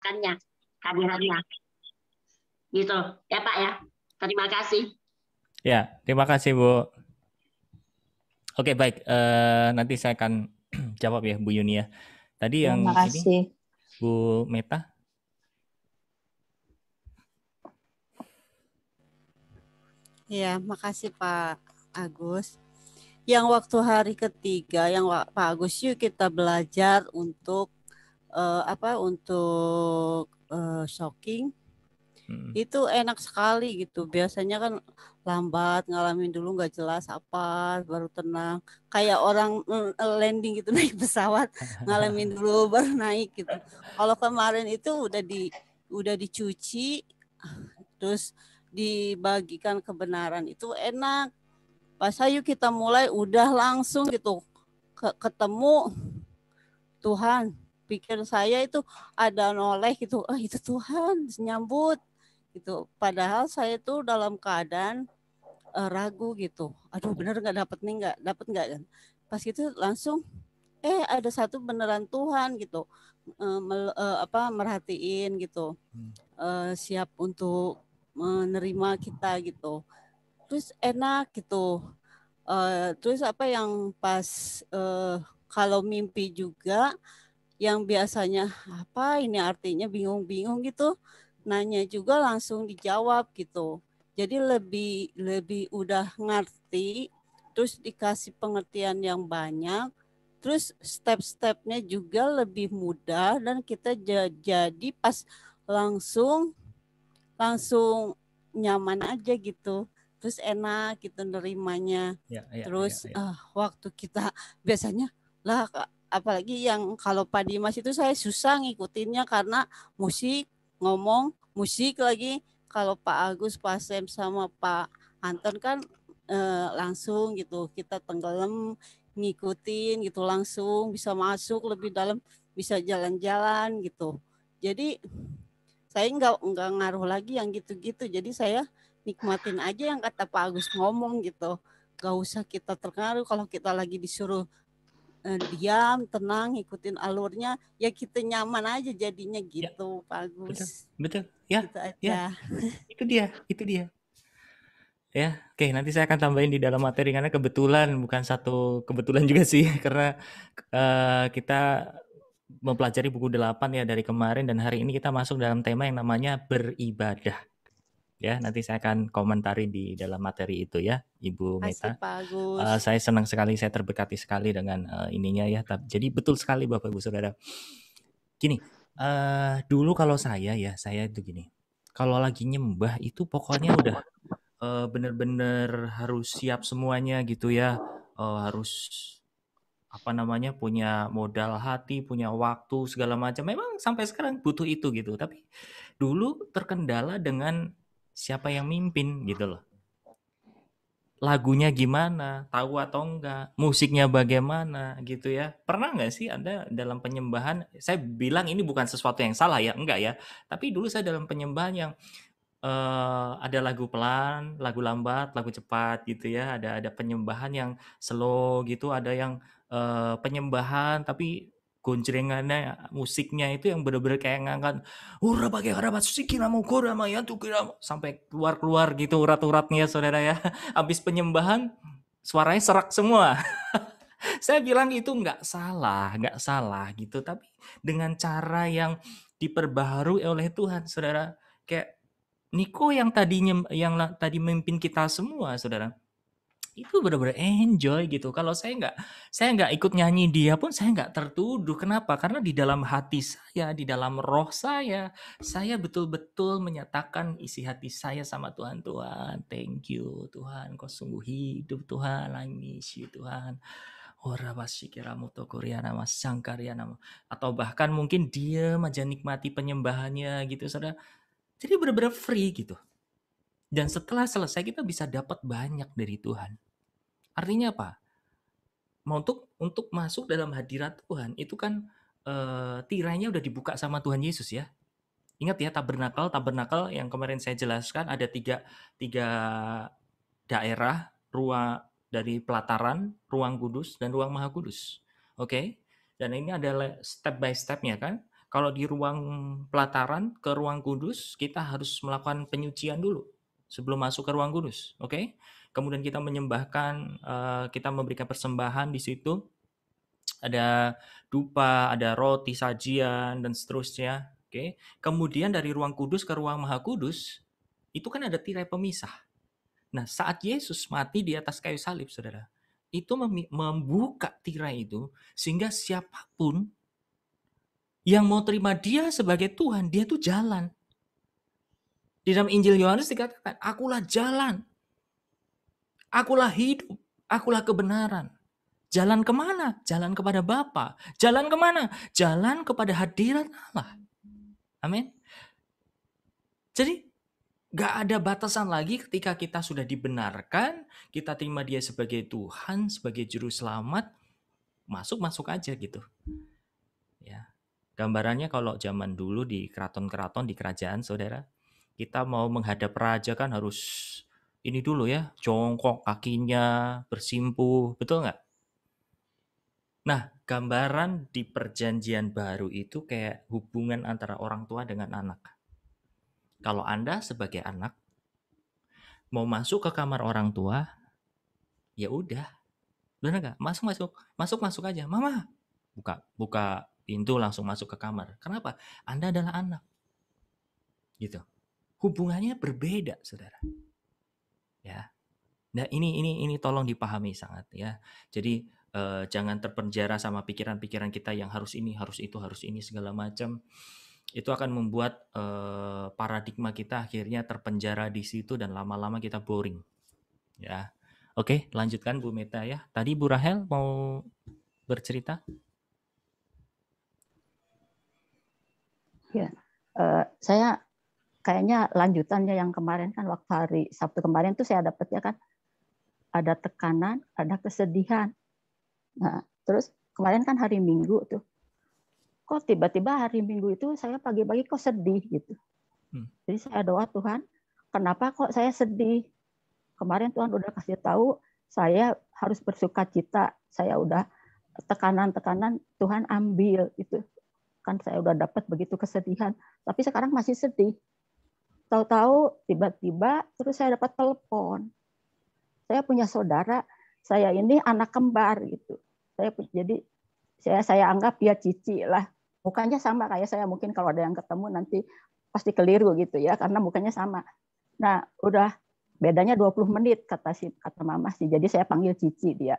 merasakannya, kehadirannya. Gitu ya Pak ya. Terima kasih. Ya, terima kasih Bu. Oke, baik. Nanti saya akan jawab ya Bu Yuni ya. Tadi yang Terima ini kasih. Bu Meta. Ya, makasih Pak Agus. Yang waktu hari ketiga, yang Pak Agus, yuk kita belajar untuk untuk shocking. Itu enak sekali gitu. Biasanya kan lambat, ngalamin dulu nggak jelas apa, baru tenang. Kayak orang landing gitu naik pesawat, ngalamin dulu baru naik gitu. Kalau kemarin itu udah dicuci, terus dibagikan kebenaran itu enak. Pas ayo kita mulai udah langsung gitu ketemu Tuhan. Pikir saya itu ada noleh gitu, itu Tuhan nyambut gitu. Padahal saya tuh dalam keadaan ragu gitu. Aduh bener nggak dapet nih, nggak dapet nggak kan? Pas itu langsung ada satu beneran Tuhan gitu, merhatiin gitu, siap untuk menerima kita gitu. Terus enak gitu. Terus apa yang pas kalau mimpi juga yang biasanya apa ini artinya bingung-bingung gitu, nanya juga langsung dijawab gitu. Jadi lebih udah ngerti, terus dikasih pengertian yang banyak, terus step-stepnya juga lebih mudah dan kita jadi pas langsung nyaman aja gitu. Terus enak gitu nerimanya. Terus waktu kita biasanya lah apalagi yang kalau Pak Dimas itu saya susah ngikutinnya karena musik, ngomong, musik lagi. Kalau Pak Agus, Pak Sem sama Pak Anton kan langsung gitu kita tenggelam ngikutin gitu, langsung bisa masuk lebih dalam, bisa jalan-jalan gitu. Jadi saya nggak ngaruh lagi yang gitu-gitu. Jadi saya nikmatin aja yang kata Pak Agus ngomong gitu. Gak usah kita terpengaruh. Kalau kita lagi disuruh diam, tenang, ikutin alurnya, ya kita nyaman aja jadinya gitu, Pak Agus. Betul. Ya, gitu aja. Ya. Itu dia. Ya, oke, nanti saya akan tambahin di dalam materi karena kebetulan bukan satu kebetulan juga sih karena kita mempelajari buku 8 ya dari kemarin dan hari ini kita masuk dalam tema yang namanya beribadah. Ya, nanti saya akan komentari di dalam materi itu ya, Ibu Meta. Pak Agus. Saya senang sekali, saya terberkati sekali dengan ininya ya. Jadi betul sekali Bapak Ibu Saudara. Gini, dulu kalau saya itu gini. Kalau lagi nyembah itu pokoknya udah bener-bener harus siap semuanya gitu ya. Harus punya modal hati, punya waktu segala macam. Memang sampai sekarang butuh itu gitu. Tapi dulu terkendala dengan siapa yang mimpin gitu loh. Lagunya gimana, tahu atau enggak, musiknya bagaimana gitu ya. Pernah nggak sih Anda dalam penyembahan, saya bilang ini bukan sesuatu yang salah ya, enggak ya. Tapi dulu saya dalam penyembahan yang ada lagu pelan, lagu lambat, lagu cepat gitu ya. Ada penyembahan yang slow gitu, ada yang penyembahan tapi gonjrengannya, musiknya itu yang benar-benar kayak ngangkat ura pakai harabat sikinamu kurama ya tuh sampai keluar gitu urat-uratnya saudara ya. Habis penyembahan suaranya serak semua. Saya bilang itu nggak salah gitu, tapi dengan cara yang diperbaharui oleh Tuhan, saudara. Kayak Niko yang tadi memimpin kita semua, saudara. Itu benar-benar enjoy gitu. Kalau saya nggak ikut nyanyi dia pun saya nggak tertuduh. Kenapa? Karena di dalam hati saya, di dalam roh saya betul-betul menyatakan isi hati saya sama Tuhan. Tuhan, thank you Tuhan, kau sungguh hidup Tuhan, I miss you Tuhan. Atau bahkan mungkin dia aja nikmati penyembahannya gitu, saudara. Jadi benar-benar free gitu. Dan setelah selesai kita bisa dapat banyak dari Tuhan. Artinya apa? Untuk masuk dalam hadirat Tuhan itu kan tirainya udah dibuka sama Tuhan Yesus ya. Ingat ya tabernakel yang kemarin saya jelaskan ada tiga daerah, ruang dari pelataran, ruang kudus dan ruang maha kudus. Oke? Dan ini adalah step by stepnya kan. Kalau di ruang pelataran ke ruang kudus, kita harus melakukan penyucian dulu sebelum masuk ke ruang kudus, oke? Kemudian kita menyembahkan, kita memberikan persembahan di situ, ada dupa, ada roti sajian dan seterusnya, oke? Kemudian dari ruang kudus ke ruang maha kudus, itu kan ada tirai pemisah. Nah, saat Yesus mati di atas kayu salib, Saudara, itu membuka tirai itu sehingga siapapun yang mau terima dia sebagai Tuhan, dia tuh jalan. Di dalam Injil Yohanes dikatakan, akulah jalan, akulah hidup, akulah kebenaran. Jalan kemana? Jalan kepada Bapa. Jalan kemana? Jalan kepada hadirat Allah. Amin. Jadi gak ada batasan lagi ketika kita sudah dibenarkan, kita terima dia sebagai Tuhan, sebagai juru selamat, masuk aja gitu. Ya. Gambarannya kalau zaman dulu di keraton-keraton, di kerajaan, Saudara, kita mau menghadap raja kan harus ini dulu ya, jongkok kakinya, bersimpuh, betul nggak? Nah, gambaran di perjanjian baru itu kayak hubungan antara orang tua dengan anak. Kalau Anda sebagai anak mau masuk ke kamar orang tua, ya udah, benar nggak? Masuk aja, mama, buka pintu langsung masuk ke kamar. Kenapa? Anda adalah anak, gitu. Hubungannya berbeda, saudara. Ya, nah ini tolong dipahami sangat ya. Jadi jangan terpenjara sama pikiran-pikiran kita yang harus ini, harus itu, harus ini segala macam. Itu akan membuat paradigma kita akhirnya terpenjara di situ dan lama-lama kita boring. Ya, oke, lanjutkan Bu Meta ya. Tadi Bu Rahel mau bercerita? Ya, saya kayaknya lanjutannya yang kemarin kan waktu hari Sabtu kemarin tuh saya dapatnya kan ada tekanan, ada kesedihan. Nah, terus kemarin kan hari Minggu tuh, kok tiba-tiba hari Minggu itu saya pagi-pagi kok sedih gitu. Jadi saya doa, Tuhan, kenapa kok saya sedih? Kemarin Tuhan udah kasih tahu saya harus bersukacita. Saya udah tekanan-tekanan Tuhan ambil itu. Kan saya udah dapat begitu kesedihan, tapi sekarang masih sedih. Tahu-tahu tiba-tiba terus saya dapat telepon. Saya punya saudara, saya ini anak kembar gitu. Jadi saya anggap dia cici lah. Mukanya sama kayak saya, mungkin kalau ada yang ketemu nanti pasti keliru gitu ya, karena mukanya sama. Nah, udah bedanya 20 menit kata mama sih. Jadi saya panggil cici dia.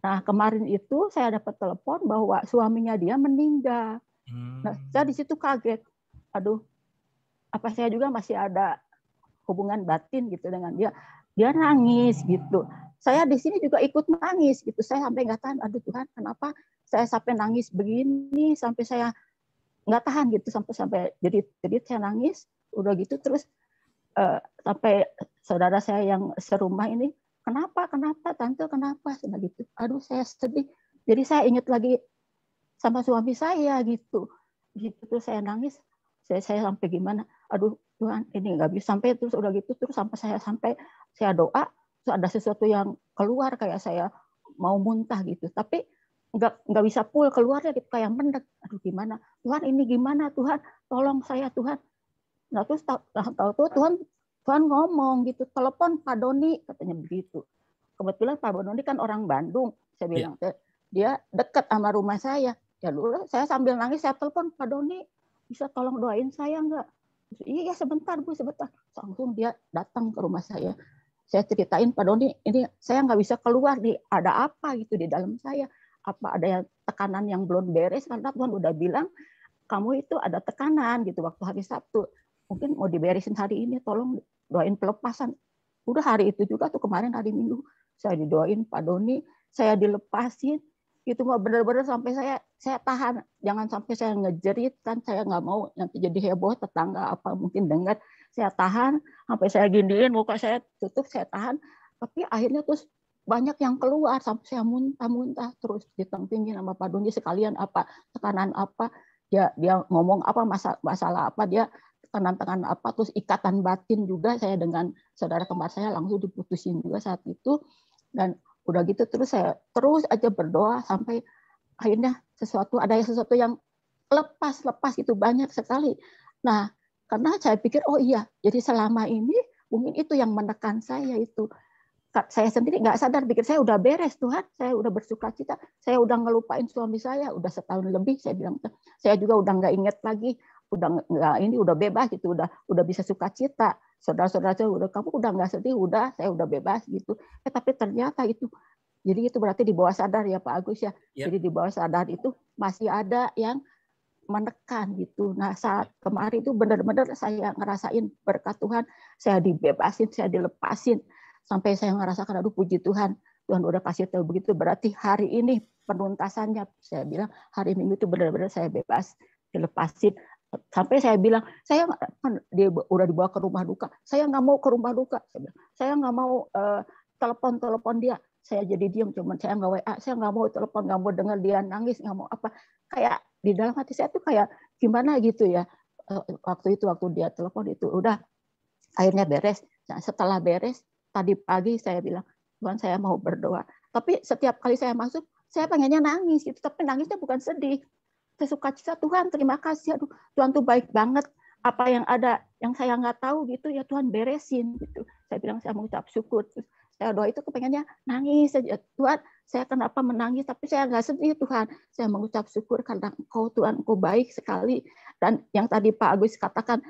Nah, kemarin itu saya dapat telepon bahwa suaminya dia meninggal. Nah, saya di situ kaget. Aduh, apa saya juga masih ada hubungan batin gitu dengan dia. Dia nangis gitu. Saya di sini juga ikut nangis gitu. Saya sampai nggak tahan. Aduh Tuhan, kenapa saya sampai nangis begini? Sampai saya nggak tahan gitu. Sampai jadi saya nangis. Udah gitu terus sampai saudara saya yang serumah ini, kenapa tante, kenapa? Sudah gitu. Aduh, saya sedih. Jadi saya ingat lagi sama suami saya gitu terus saya nangis, saya sampai gimana, aduh Tuhan ini nggak bisa, sampai terus udah gitu terus sampai saya doa terus ada sesuatu yang keluar kayak saya mau muntah gitu, tapi nggak bisa full keluarnya gitu, kayak mendek, aduh gimana Tuhan, ini gimana Tuhan, tolong saya Tuhan. Nah terus tahu Tuhan ngomong gitu, telepon Pak Doni katanya begitu. Kebetulan Pak Doni kan orang Bandung, saya bilang dia dekat sama rumah saya. Ya dulu saya sambil nangis saya telepon Pak Doni, bisa tolong doain saya nggak? Iya sebentar Bu, sebentar. Langsung dia datang ke rumah saya. Saya ceritain Pak Doni, ini saya nggak bisa keluar, ada apa gitu di dalam saya? Apa ada yang tekanan yang belum beres? Karena Tuhan udah bilang kamu itu ada tekanan gitu waktu hari Sabtu. Mungkin mau diberesin hari ini, tolong doain pelepasan. Udah hari itu juga tuh kemarin hari Minggu saya didoain Pak Doni, saya dilepasin. Itu mah benar-benar sampai saya tahan, jangan sampai saya ngejerit kan, saya nggak mau nanti jadi heboh tetangga apa mungkin dengar, saya tahan sampai saya giniin muka saya tutup, saya tahan, tapi akhirnya terus banyak yang keluar sampai saya muntah terus ditempingin sama Pak Doni, sekalian apa tekanan apa dia ngomong apa masalah apa dia tekanan apa, terus ikatan batin juga saya dengan saudara kembar saya langsung diputusin juga saat itu. Dan udah gitu terus saya terus aja berdoa sampai akhirnya ada sesuatu yang lepas itu banyak sekali. Nah, karena saya pikir oh iya, jadi selama ini mungkin itu yang menekan saya itu. Saya sendiri nggak sadar, pikir saya udah beres Tuhan, saya udah bersuka cita, saya udah ngelupain suami saya, udah setahun lebih, saya bilang, saya juga udah nggak inget lagi, udah nggak ini udah bebas gitu, udah bisa suka cita, saudara-saudara saya udah kamu udah nggak sedih, udah saya udah bebas gitu, tapi ternyata itu, jadi itu berarti di bawah sadar ya Pak Agus ya, jadi di bawah sadar itu masih ada yang menekan gitu. Nah saat kemarin itu benar-benar saya ngerasain berkat Tuhan, saya dibebasin, saya dilepasin. Sampai saya ngerasakan, aduh puji Tuhan, Tuhan udah kasih tahu begitu, berarti hari ini penuntasannya. Saya bilang hari Minggu itu benar-benar saya bebas, dilepasin. Sampai saya bilang, saya dia udah dibawa ke rumah duka, saya nggak mau ke rumah duka. Saya nggak mau telepon dia. Saya jadi diam, cuman saya nggak WA, saya nggak mau telepon, nggak mau dengar dia nangis, nggak mau apa. Kayak di dalam hati saya tuh kayak gimana gitu ya. Waktu dia telepon itu udah akhirnya beres. Nah, setelah beres, tadi pagi saya bilang, Tuhan saya mau berdoa. Tapi setiap kali saya masuk, saya pengennya nangis gitu. Tapi nangisnya bukan sedih. Saya suka cita, Tuhan terima kasih. Aduh, Tuhan tuh baik banget. Apa yang ada, yang saya nggak tahu gitu, ya Tuhan beresin. Gitu. Saya bilang, saya mengucap syukur. Terus saya doa itu kepengennya nangis saja. Tuhan, saya kenapa menangis? Tapi saya nggak sedih Tuhan. Saya mengucap syukur karena Engkau Tuhan, Engkau baik sekali. Dan yang tadi Pak Agus katakan,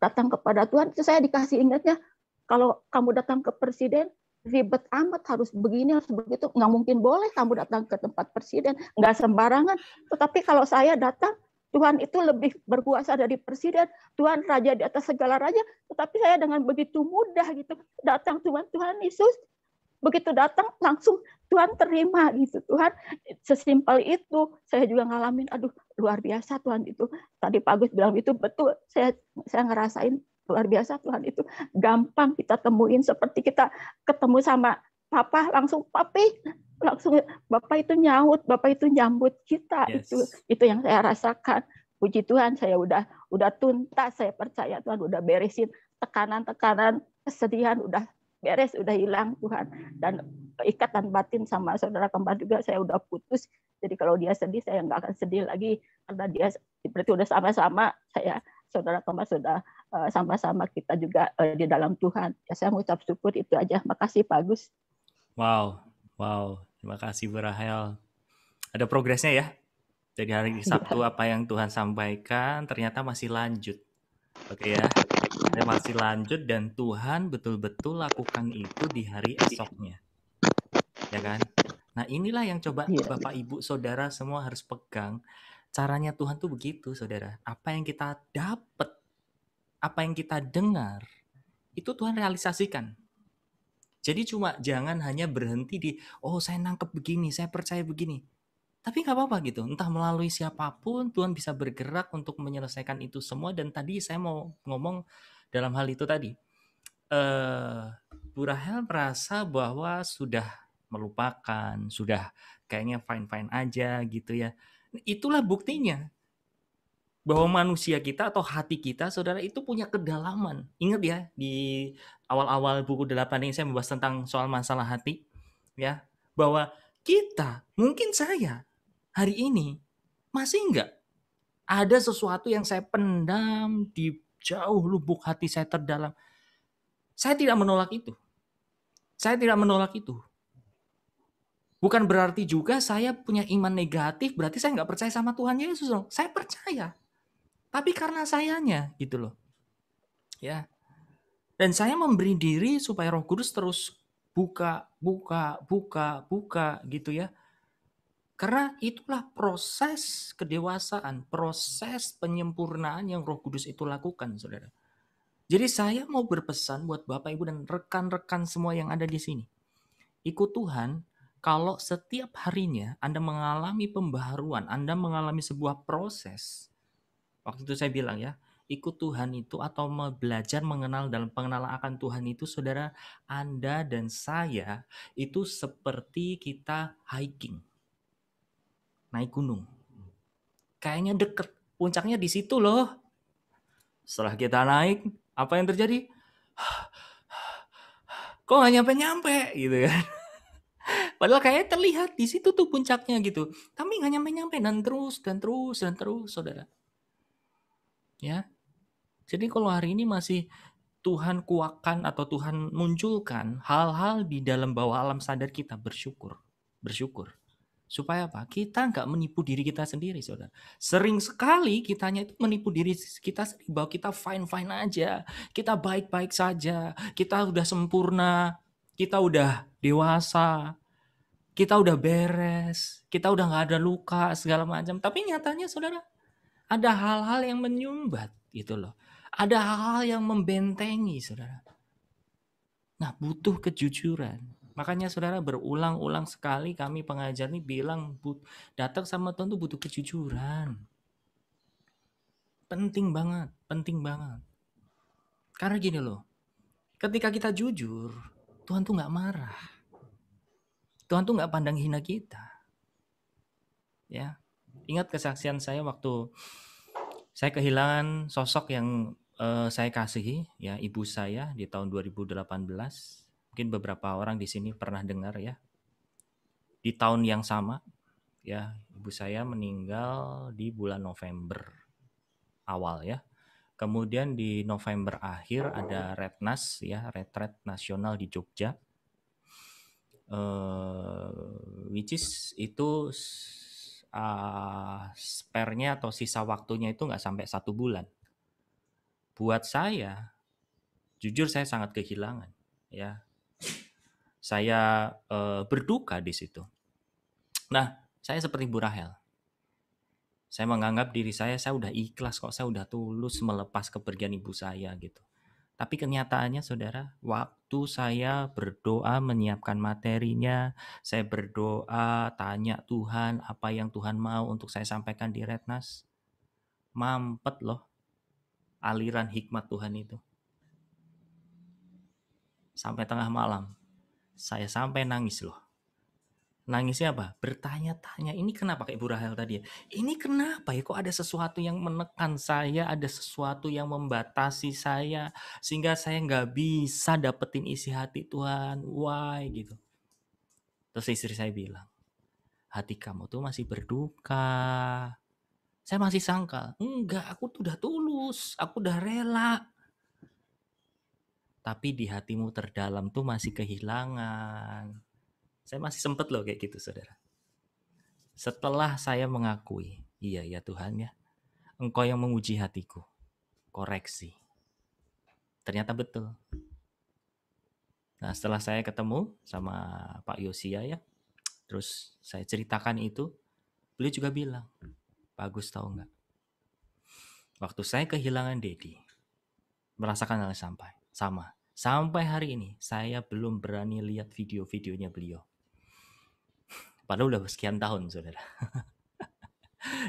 datang kepada Tuhan, itu saya dikasih ingatnya, kalau kamu datang ke presiden, ribet amat, harus begini, harus begitu. Nggak mungkin boleh kamu datang ke tempat presiden, nggak sembarangan. Tetapi kalau saya datang, Tuhan itu lebih berkuasa dari presiden. Tuhan raja di atas segala raja. Tetapi saya dengan begitu mudah gitu datang, Tuhan Yesus. Begitu datang langsung Tuhan terima gitu. Tuhan sesimpel itu. Saya juga ngalamin, aduh luar biasa Tuhan itu. Tadi Pak Agus bilang itu betul. Saya ngerasain luar biasa Tuhan itu. Gampang kita temuin, seperti kita ketemu sama Papa, langsung Papi, langsung Bapak itu nyaut, Bapak itu nyambut kita. Yes. Itu yang saya rasakan. Puji Tuhan, saya udah tuntas, saya percaya Tuhan udah beresin tekanan-tekanan, kesedihan udah beres, udah hilang Tuhan. Dan ikatan batin sama saudara kembar juga saya udah putus. Jadi kalau dia sedih, saya nggak akan sedih lagi karena dia berarti udah sama-sama, saya saudara kembar sudah sama-sama kita juga di dalam Tuhan. Ya, saya mengucap syukur itu aja. Makasih Pak Agus. Wow. Terima kasih Bu Rahel. Ada progresnya ya. Jadi hari Sabtu apa yang Tuhan sampaikan ternyata masih lanjut. Oke ya. Dia masih lanjut dan Tuhan betul-betul lakukan itu di hari esoknya. Ya kan? Nah, inilah yang coba Bapak Ibu Saudara semua harus pegang. Caranya Tuhan tuh begitu, Saudara. Apa yang kita dapat, apa yang kita dengar, itu Tuhan realisasikan. Jadi cuma jangan hanya berhenti di, oh saya nangkep begini, saya percaya begini. Tapi nggak apa-apa gitu. Entah melalui siapapun, Tuhan bisa bergerak untuk menyelesaikan itu semua. Dan tadi saya mau ngomong dalam hal itu tadi. Bu Rahel merasa bahwa sudah melupakan, sudah kayaknya fine-fine aja gitu ya. Itulah buktinya. Bahwa manusia kita atau hati kita, saudara, itu punya kedalaman. Ingat ya, di awal-awal buku 8 ini saya membahas tentang soal masalah hati. Ya, bahwa kita, mungkin saya, hari ini, masih enggak ada sesuatu yang saya pendam di jauh lubuk hati saya terdalam. Saya tidak menolak itu. Bukan berarti juga saya punya iman negatif, berarti saya nggak percaya sama Tuhan Yesus. Saya percaya. Tapi karena sayanya gitu loh. Ya. Dan saya memberi diri supaya Roh Kudus terus buka gitu ya. Karena itulah proses kedewasaan, proses penyempurnaan yang Roh Kudus itu lakukan, Saudara. Jadi saya mau berpesan buat Bapak Ibu dan rekan-rekan semua yang ada di sini. Ikut Tuhan, kalau setiap harinya Anda mengalami pembaharuan, Anda mengalami sebuah proses. Waktu itu saya bilang ya, ikut Tuhan itu atau belajar mengenal dalam pengenalan akan Tuhan itu, saudara, Anda dan saya itu seperti kita hiking, naik gunung. Kayaknya deket, puncaknya di situ loh. Setelah kita naik, apa yang terjadi? Kok nggak nyampe-nyampe gitu kan? Padahal kayaknya terlihat di situ tuh puncaknya gitu. Tapi nggak nyampe-nyampe dan terus, saudara. Ya, jadi kalau hari ini masih Tuhan kuakkan atau Tuhan munculkan hal-hal di dalam bawah alam sadar kita, bersyukur. Supaya apa? Kita nggak menipu diri kita sendiri, saudara. Sering sekali kitanya itu menipu diri kita sendiri bahwa kita fine-fine aja, kita baik-baik saja, kita udah sempurna, kita udah dewasa, kita udah beres, kita udah nggak ada luka segala macam. Tapi nyatanya, saudara, ada hal-hal yang menyumbat gitu loh. Ada hal-hal yang membentengi, saudara. Nah, butuh kejujuran. Makanya saudara, berulang-ulang sekali kami pengajar ini bilang datang sama Tuhan tuh butuh kejujuran. Penting banget. Karena gini loh, ketika kita jujur, Tuhan tuh nggak marah. Tuhan tuh nggak pandang hina kita. Ya, ingat kesaksian saya waktu saya kehilangan sosok yang saya kasihi, ya, ibu saya di tahun 2018. Mungkin beberapa orang di sini pernah dengar ya. Di tahun yang sama, ya, ibu saya meninggal di bulan November awal ya. Kemudian di November akhir ada Retnas ya, Retret Nasional di Jogja. Which is itu spare-nya atau sisa waktunya itu nggak sampai 1 bulan. Buat saya, jujur saya sangat kehilangan ya. Saya berduka di situ. Nah, saya seperti Bu Rahel. Saya menganggap diri saya udah ikhlas kok, saya udah tulus melepas kepergian ibu saya gitu. Tapi kenyataannya saudara, waktu saya berdoa menyiapkan materinya, saya berdoa tanya Tuhan apa yang Tuhan mau untuk saya sampaikan di Retnas, mampet loh aliran hikmat Tuhan itu. Sampai tengah malam, saya sampai nangis loh. Nangisnya apa? Bertanya-tanya, ini kenapa kayak Bu Rahel tadi ya? Ini kenapa ya kok ada sesuatu yang menekan saya, ada sesuatu yang membatasi saya, sehingga saya nggak bisa dapetin isi hati Tuhan. Why? Gitu. Terus istri saya bilang, hati kamu tuh masih berduka. Saya masih sangkal, enggak, aku tuh udah tulus, aku udah rela. Tapi di hatimu terdalam tuh masih kehilangan. Saya masih sempet loh kayak gitu, saudara. Setelah saya mengakui, iya ya Tuhan ya, Engkau yang menguji hatiku, koreksi. Ternyata betul. Nah, setelah saya ketemu sama Pak Yosia ya, terus saya ceritakan itu, beliau juga bilang, bagus tahu nggak? Waktu saya kehilangan Dedi, merasakan hal sama. Sampai hari ini, saya belum berani lihat video-videonya beliau. Padahal udah sekian tahun, saudara.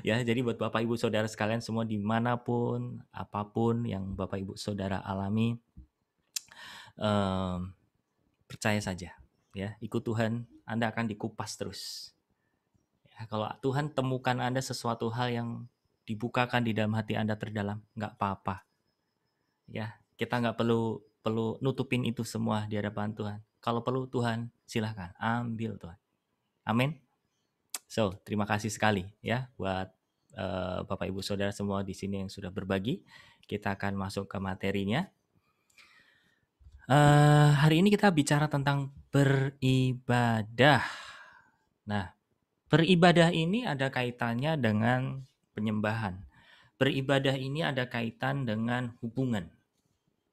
Ya, jadi buat Bapak Ibu Saudara sekalian semua dimanapun, apapun yang Bapak Ibu Saudara alami, percaya saja, ya, ikut Tuhan, Anda akan dikupas terus. Ya, kalau Tuhan temukan Anda sesuatu hal yang dibukakan di dalam hati Anda terdalam, nggak apa-apa. Ya, kita nggak perlu nutupin itu semua di hadapan Tuhan. Kalau perlu Tuhan, silahkan ambil Tuhan. Amin. So, terima kasih sekali ya buat Bapak Ibu Saudara semua di sini yang sudah berbagi. Kita akan masuk ke materinya. Hari ini kita bicara tentang beribadah. Nah, beribadah ini ada kaitannya dengan penyembahan. Beribadah ini ada kaitan dengan hubungan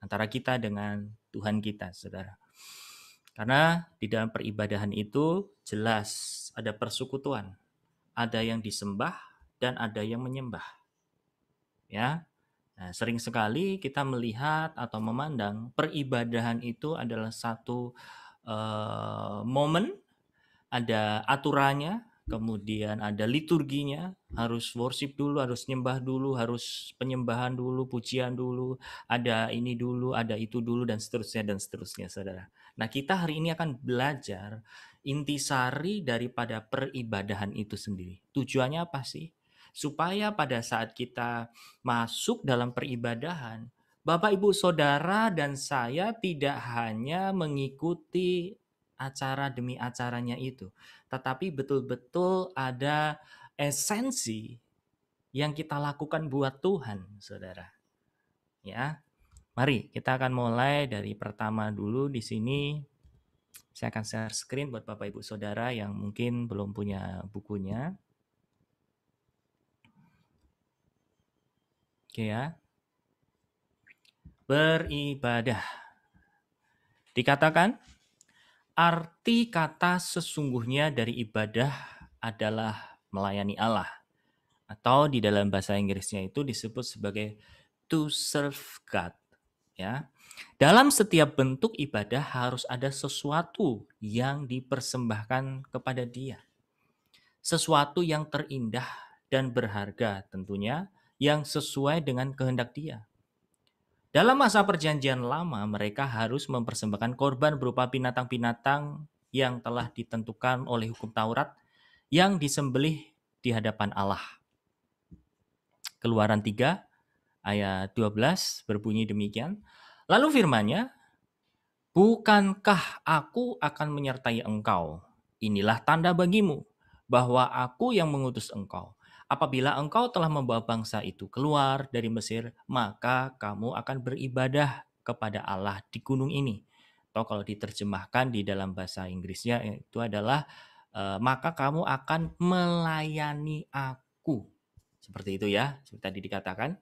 antara kita dengan Tuhan kita, saudara. Karena di dalam peribadahan itu jelas ada persekutuan. Ada yang disembah dan ada yang menyembah. Ya. Nah, sering sekali kita melihat atau memandang peribadahan itu adalah satu momen, ada aturannya, kemudian ada liturginya, harus worship dulu, harus nyembah dulu, harus penyembahan dulu, pujian dulu, ada ini dulu, ada itu dulu, dan seterusnya, saudara. Nah, kita hari ini akan belajar intisari daripada peribadahan itu sendiri. Tujuannya apa sih? Supaya pada saat kita masuk dalam peribadahan, Bapak, Ibu, Saudara, dan saya tidak hanya mengikuti acara demi acaranya itu, tetapi betul-betul ada esensi yang kita lakukan buat Tuhan, saudara. Ya, mari kita akan mulai dari pertama dulu di sini. Saya akan share screen buat Bapak Ibu Saudara yang mungkin belum punya bukunya. Oke ya. Beribadah. Dikatakan, arti kata sesungguhnya dari ibadah adalah melayani Allah. Atau di dalam bahasa Inggrisnya itu disebut sebagai to serve God. Ya. Dalam setiap bentuk ibadah harus ada sesuatu yang dipersembahkan kepada Dia. Sesuatu yang terindah dan berharga tentunya, yang sesuai dengan kehendak Dia. Dalam masa perjanjian lama, mereka harus mempersembahkan korban berupa binatang-binatang yang telah ditentukan oleh hukum Taurat yang disembelih di hadapan Allah. Keluaran 3 ayat 12 berbunyi demikian. Lalu firman-Nya, bukankah aku akan menyertai engkau? Inilah tanda bagimu bahwa aku yang mengutus engkau. Apabila engkau telah membawa bangsa itu keluar dari Mesir, maka kamu akan beribadah kepada Allah di gunung ini. Atau kalau diterjemahkan di dalam bahasa Inggrisnya itu adalah maka kamu akan melayani aku. Seperti itu ya, seperti tadi dikatakan.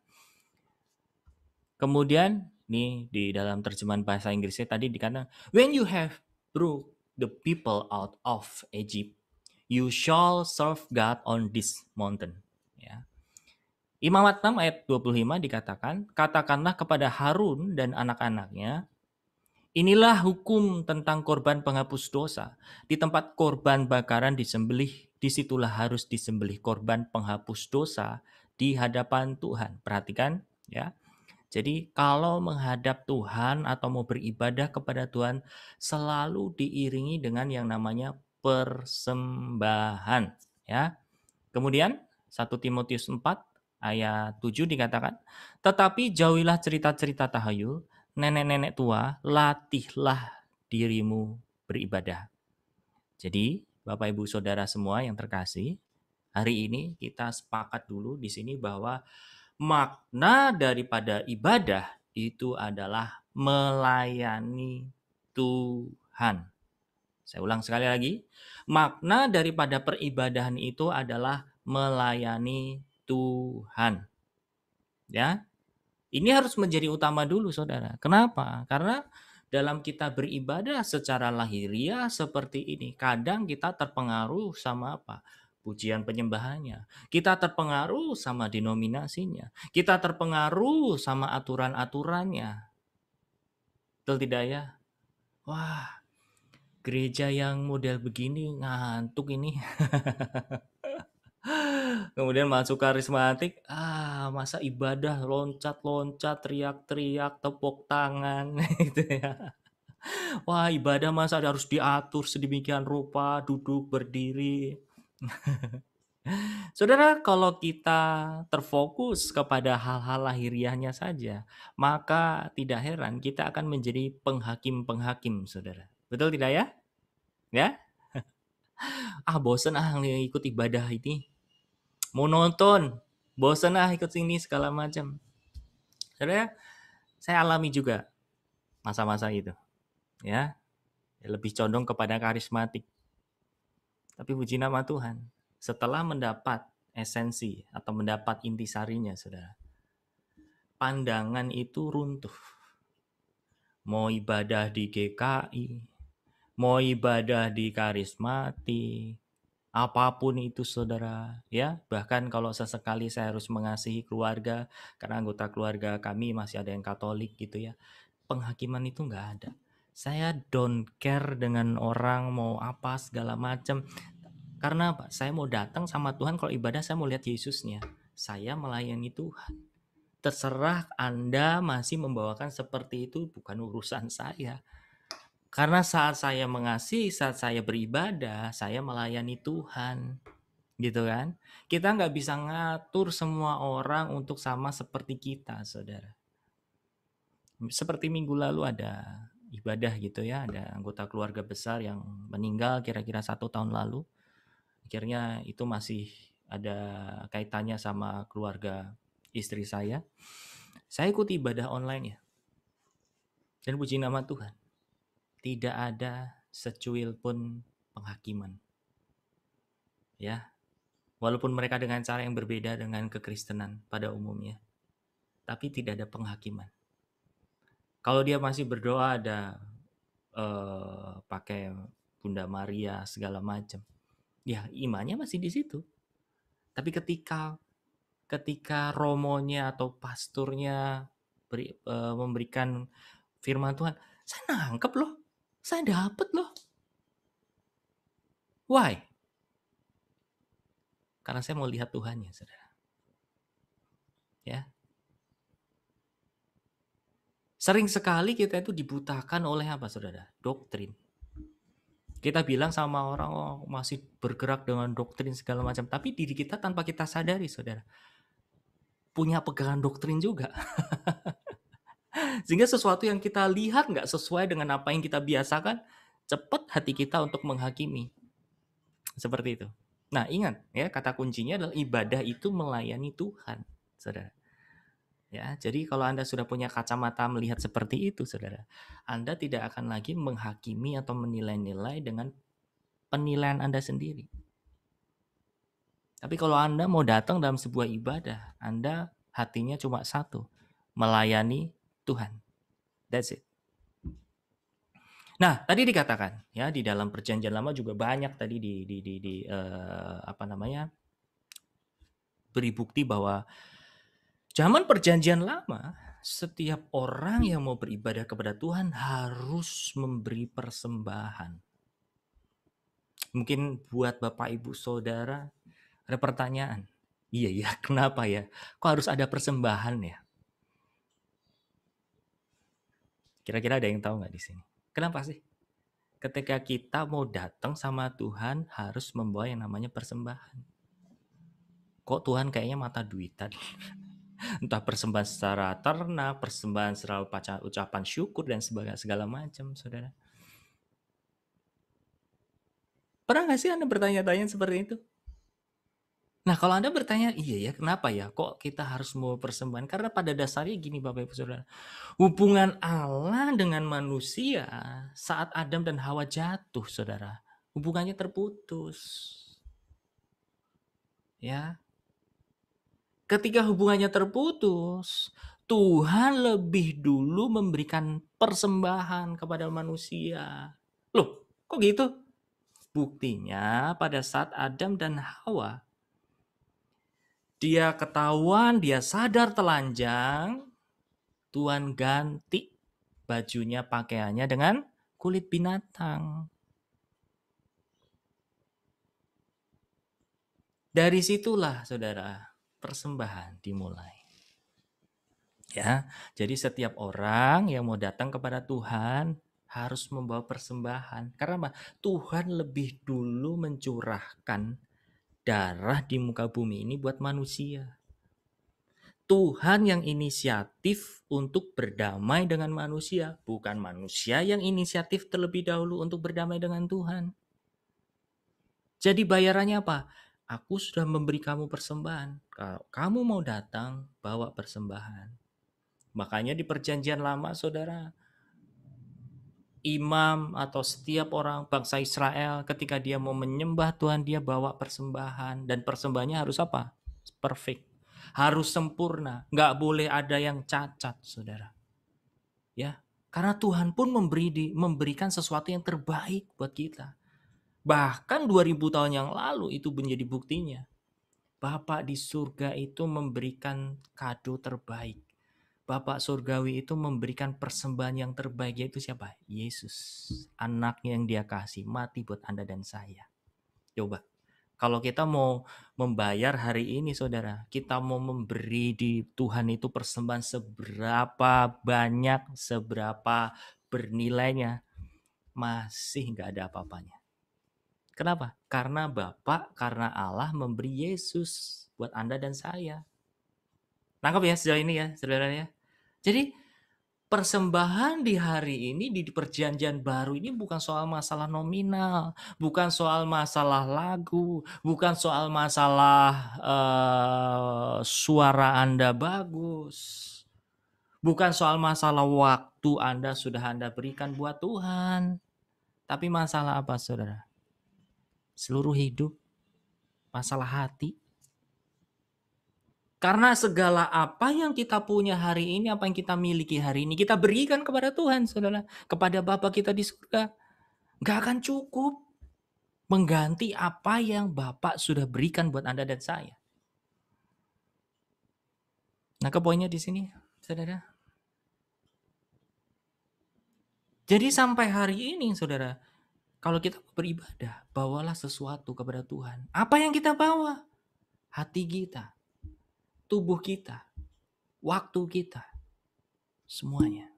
Kemudian nih di dalam terjemahan bahasa Inggrisnya tadi dikatakan, when you have brought the people out of Egypt, you shall serve God on this mountain. Ya. Imamat 6 ayat 25 dikatakan, katakanlah kepada Harun dan anak-anaknya, inilah hukum tentang korban penghapus dosa. Di tempat korban bakaran disembelih, disitulah harus disembelih korban penghapus dosa di hadapan Tuhan. Perhatikan ya. Jadi kalau menghadap Tuhan atau mau beribadah kepada Tuhan selalu diiringi dengan yang namanya persembahan ya. Kemudian 1 Timotius 4 ayat 7 dikatakan, tetapi jauhilah cerita-cerita tahayul, nenek-nenek tua, latihlah dirimu beribadah. Jadi Bapak Ibu Saudara semua yang terkasih, hari ini kita sepakat dulu di sini bahwa makna daripada ibadah itu adalah melayani Tuhan. Saya ulang sekali lagi. Makna daripada peribadahan itu adalah melayani Tuhan. Ya. Ini harus menjadi utama dulu, Saudara. Kenapa? Karena dalam kita beribadah secara lahiriah seperti ini, kadang kita terpengaruh sama apa? Pujian penyembahannya. Kita terpengaruh sama denominasinya. Kita terpengaruh sama aturan-aturannya. Betul tidak ya? Wah, gereja yang model begini ngantuk ini. Kemudian masuk karismatik, masa ibadah loncat-loncat, teriak-teriak, tepuk tangan gitu ya. Wah, ibadah masa harus diatur sedemikian rupa, duduk, berdiri. Saudara, kalau kita terfokus kepada hal-hal lahiriahnya saja, maka tidak heran kita akan menjadi penghakim-penghakim, Saudara. Betul tidak ya? Ya? Bosen ikut ibadah ini. Mau nonton, bosen ikut sini segala macam. Saudara, saya alami juga masa-masa itu. Ya, lebih condong kepada karismatik. Tapi puji nama Tuhan, setelah mendapat esensi atau mendapat intisarinya, Saudara, pandangan itu runtuh. Mau ibadah di GKI, mau ibadah di karismatik, apapun itu Saudara, ya. Bahkan kalau sesekali saya harus mengasihi keluarga, karena anggota keluarga kami masih ada yang Katolik gitu ya. Penghakiman itu nggak ada. Saya don't care dengan orang mau apa segala macam. Karena apa? Saya mau datang sama Tuhan, kalau ibadah saya mau lihat Yesusnya. Saya melayani Tuhan. Terserah Anda masih membawakan seperti itu, bukan urusan saya. Karena saat saya mengasihi, saat saya beribadah, saya melayani Tuhan. Gitu kan? Kita nggak bisa ngatur semua orang untuk sama seperti kita, Saudara. Seperti minggu lalu ada ibadah gitu ya, ada anggota keluarga besar yang meninggal kira-kira 1 tahun lalu. Akhirnya itu masih ada kaitannya sama keluarga istri saya. Saya ikuti ibadah online ya. Dan puji nama Tuhan, tidak ada secuil pun penghakiman. Ya, walaupun mereka dengan cara yang berbeda dengan kekristenan pada umumnya, tapi tidak ada penghakiman. Kalau dia masih berdoa ada pakai Bunda Maria segala macam, ya imannya masih di situ. Tapi ketika romonya atau pasturnya memberikan firman Tuhan, saya nangkep loh, saya dapet loh. Why? Karena saya mau lihat Tuhannya, saudara. Ya. Sering sekali kita itu dibutakan oleh apa, saudara? Doktrin. Kita bilang sama orang, oh, masih bergerak dengan doktrin segala macam. Tapi diri kita tanpa kita sadari, saudara, punya pegangan doktrin juga. Sehingga sesuatu yang kita lihat nggak sesuai dengan apa yang kita biasakan, cepat hati kita untuk menghakimi. Seperti itu. Nah, ingat ya, kata kuncinya adalah ibadah itu melayani Tuhan, saudara. Ya, jadi kalau Anda sudah punya kacamata melihat seperti itu, saudara, Anda tidak akan lagi menghakimi atau menilai-nilai dengan penilaian Anda sendiri. Tapi kalau Anda mau datang dalam sebuah ibadah, Anda hatinya cuma satu, melayani Tuhan. That's it. Nah, tadi dikatakan ya di dalam Perjanjian Lama juga banyak tadi beri bukti bahwa zaman Perjanjian Lama, setiap orang yang mau beribadah kepada Tuhan harus memberi persembahan. Mungkin buat Bapak Ibu Saudara ada pertanyaan. Iya ya, kenapa ya? Kok harus ada persembahan ya? Kira-kira ada yang tahu nggak di sini? Kenapa sih? Ketika kita mau datang sama Tuhan harus membawa yang namanya persembahan. Kok Tuhan kayaknya mata duitan? Entah persembahan secara ternak, persembahan secara ucapan syukur dan segala macam, saudara. Pernah nggak sih Anda bertanya-tanya seperti itu? Nah, kalau Anda bertanya, iya ya, kenapa ya? Kok kita harus membawa persembahan? Karena pada dasarnya gini Bapak Ibu Saudara. Hubungan Allah dengan manusia saat Adam dan Hawa jatuh, saudara. Hubungannya terputus. Ya. Ketika hubungannya terputus, Tuhan lebih dulu memberikan persembahan kepada manusia. Loh, kok gitu? Buktinya pada saat Adam dan Hawa, dia ketahuan, dia sadar telanjang, Tuhan ganti bajunya, pakaiannya dengan kulit binatang. Dari situlah, saudara, persembahan dimulai. Ya, jadi setiap orang yang mau datang kepada Tuhan harus membawa persembahan. Karena apa? Tuhan lebih dulu mencurahkan darah di muka bumi ini buat manusia. Tuhan yang inisiatif untuk berdamai dengan manusia, bukan manusia yang inisiatif terlebih dahulu untuk berdamai dengan Tuhan. Jadi bayarannya apa? Aku sudah memberi kamu persembahan. Kalau kamu mau datang, bawa persembahan. Makanya di Perjanjian Lama, saudara, imam atau setiap orang bangsa Israel ketika dia mau menyembah Tuhan, dia bawa persembahan. Dan persembahannya harus apa? Perfect. Harus sempurna. Nggak boleh ada yang cacat, saudara. Ya, karena Tuhan pun memberikan sesuatu yang terbaik buat kita. Bahkan 2000 tahun yang lalu itu menjadi buktinya. Bapak di surga itu memberikan kado terbaik. Bapak surgawi itu memberikan persembahan yang terbaik, yaitu siapa? Yesus. Anaknya yang dia kasih, mati buat Anda dan saya. Coba, kalau kita mau membayar hari ini, saudara, kita mau memberi di Tuhan itu persembahan seberapa banyak, seberapa bernilainya, masih nggak ada apa-apanya. Kenapa? Karena Bapak, karena Allah memberi Yesus buat Anda dan saya. Nangkep ya sejauh ini ya, saudara ya. Jadi persembahan di hari ini di perjanjian baru ini bukan soal masalah nominal, bukan soal masalah lagu, bukan soal masalah suara Anda bagus, bukan soal masalah waktu sudah Anda berikan buat Tuhan. Tapi masalah apa, saudara? Seluruh hidup, masalah hati. Karena segala apa yang kita punya hari ini, apa yang kita miliki hari ini, kita berikan kepada Tuhan, saudara. Kepada Bapa kita di surga. Gak akan cukup mengganti apa yang Bapak sudah berikan buat Anda dan saya. Nah, poinnya di sini, saudara. Jadi sampai hari ini, saudara, kalau kita beribadah, bawalah sesuatu kepada Tuhan. Apa yang kita bawa? Hati kita. Tubuh kita, waktu kita, semuanya.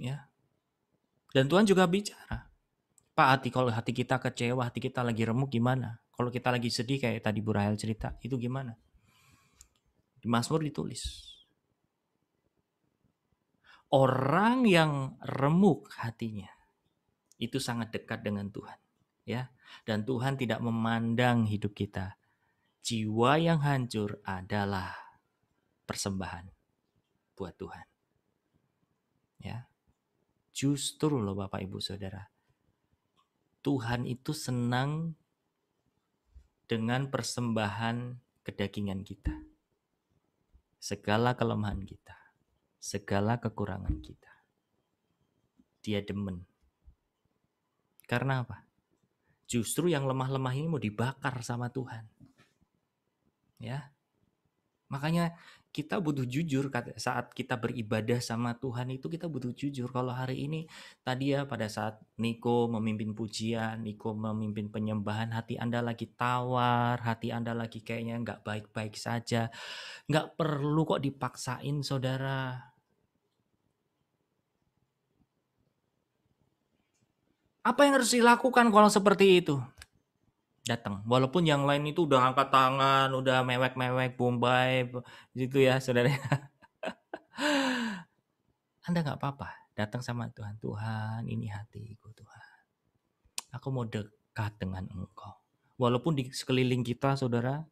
Ya. Dan Tuhan juga bicara. Pak, kalau hati kita kecewa, hati kita lagi remuk gimana? Kalau kita lagi sedih kayak tadi Bu Rahel cerita, itu gimana? Di Mazmur ditulis. Orang yang remuk hatinya, itu sangat dekat dengan Tuhan. Ya. Dan Tuhan tidak memandang hidup kita. Jiwa yang hancur adalah persembahan buat Tuhan. Ya. Justru loh Bapak Ibu Saudara, Tuhan itu senang dengan persembahan kedagingan kita. Segala kelemahan kita, segala kekurangan kita. Dia demen. Karena apa? Justru yang lemah-lemah ini mau dibakar sama Tuhan. Ya. Makanya kita butuh jujur saat kita beribadah sama Tuhan itu, kita butuh jujur. Kalau hari ini tadi ya pada saat Niko memimpin pujian, Niko memimpin penyembahan, hati Anda lagi tawar, hati Anda lagi kayaknya nggak baik-baik saja. Nggak perlu kok dipaksain, saudara. Apa yang harus dilakukan kalau seperti itu? Datang. Walaupun yang lain itu udah angkat tangan, udah mewek-mewek, bombay, gitu ya, saudara. Anda nggak apa-apa. Datang sama Tuhan. Tuhan, ini hatiku, Tuhan. Aku mau dekat dengan Engkau. Walaupun di sekeliling kita, saudara,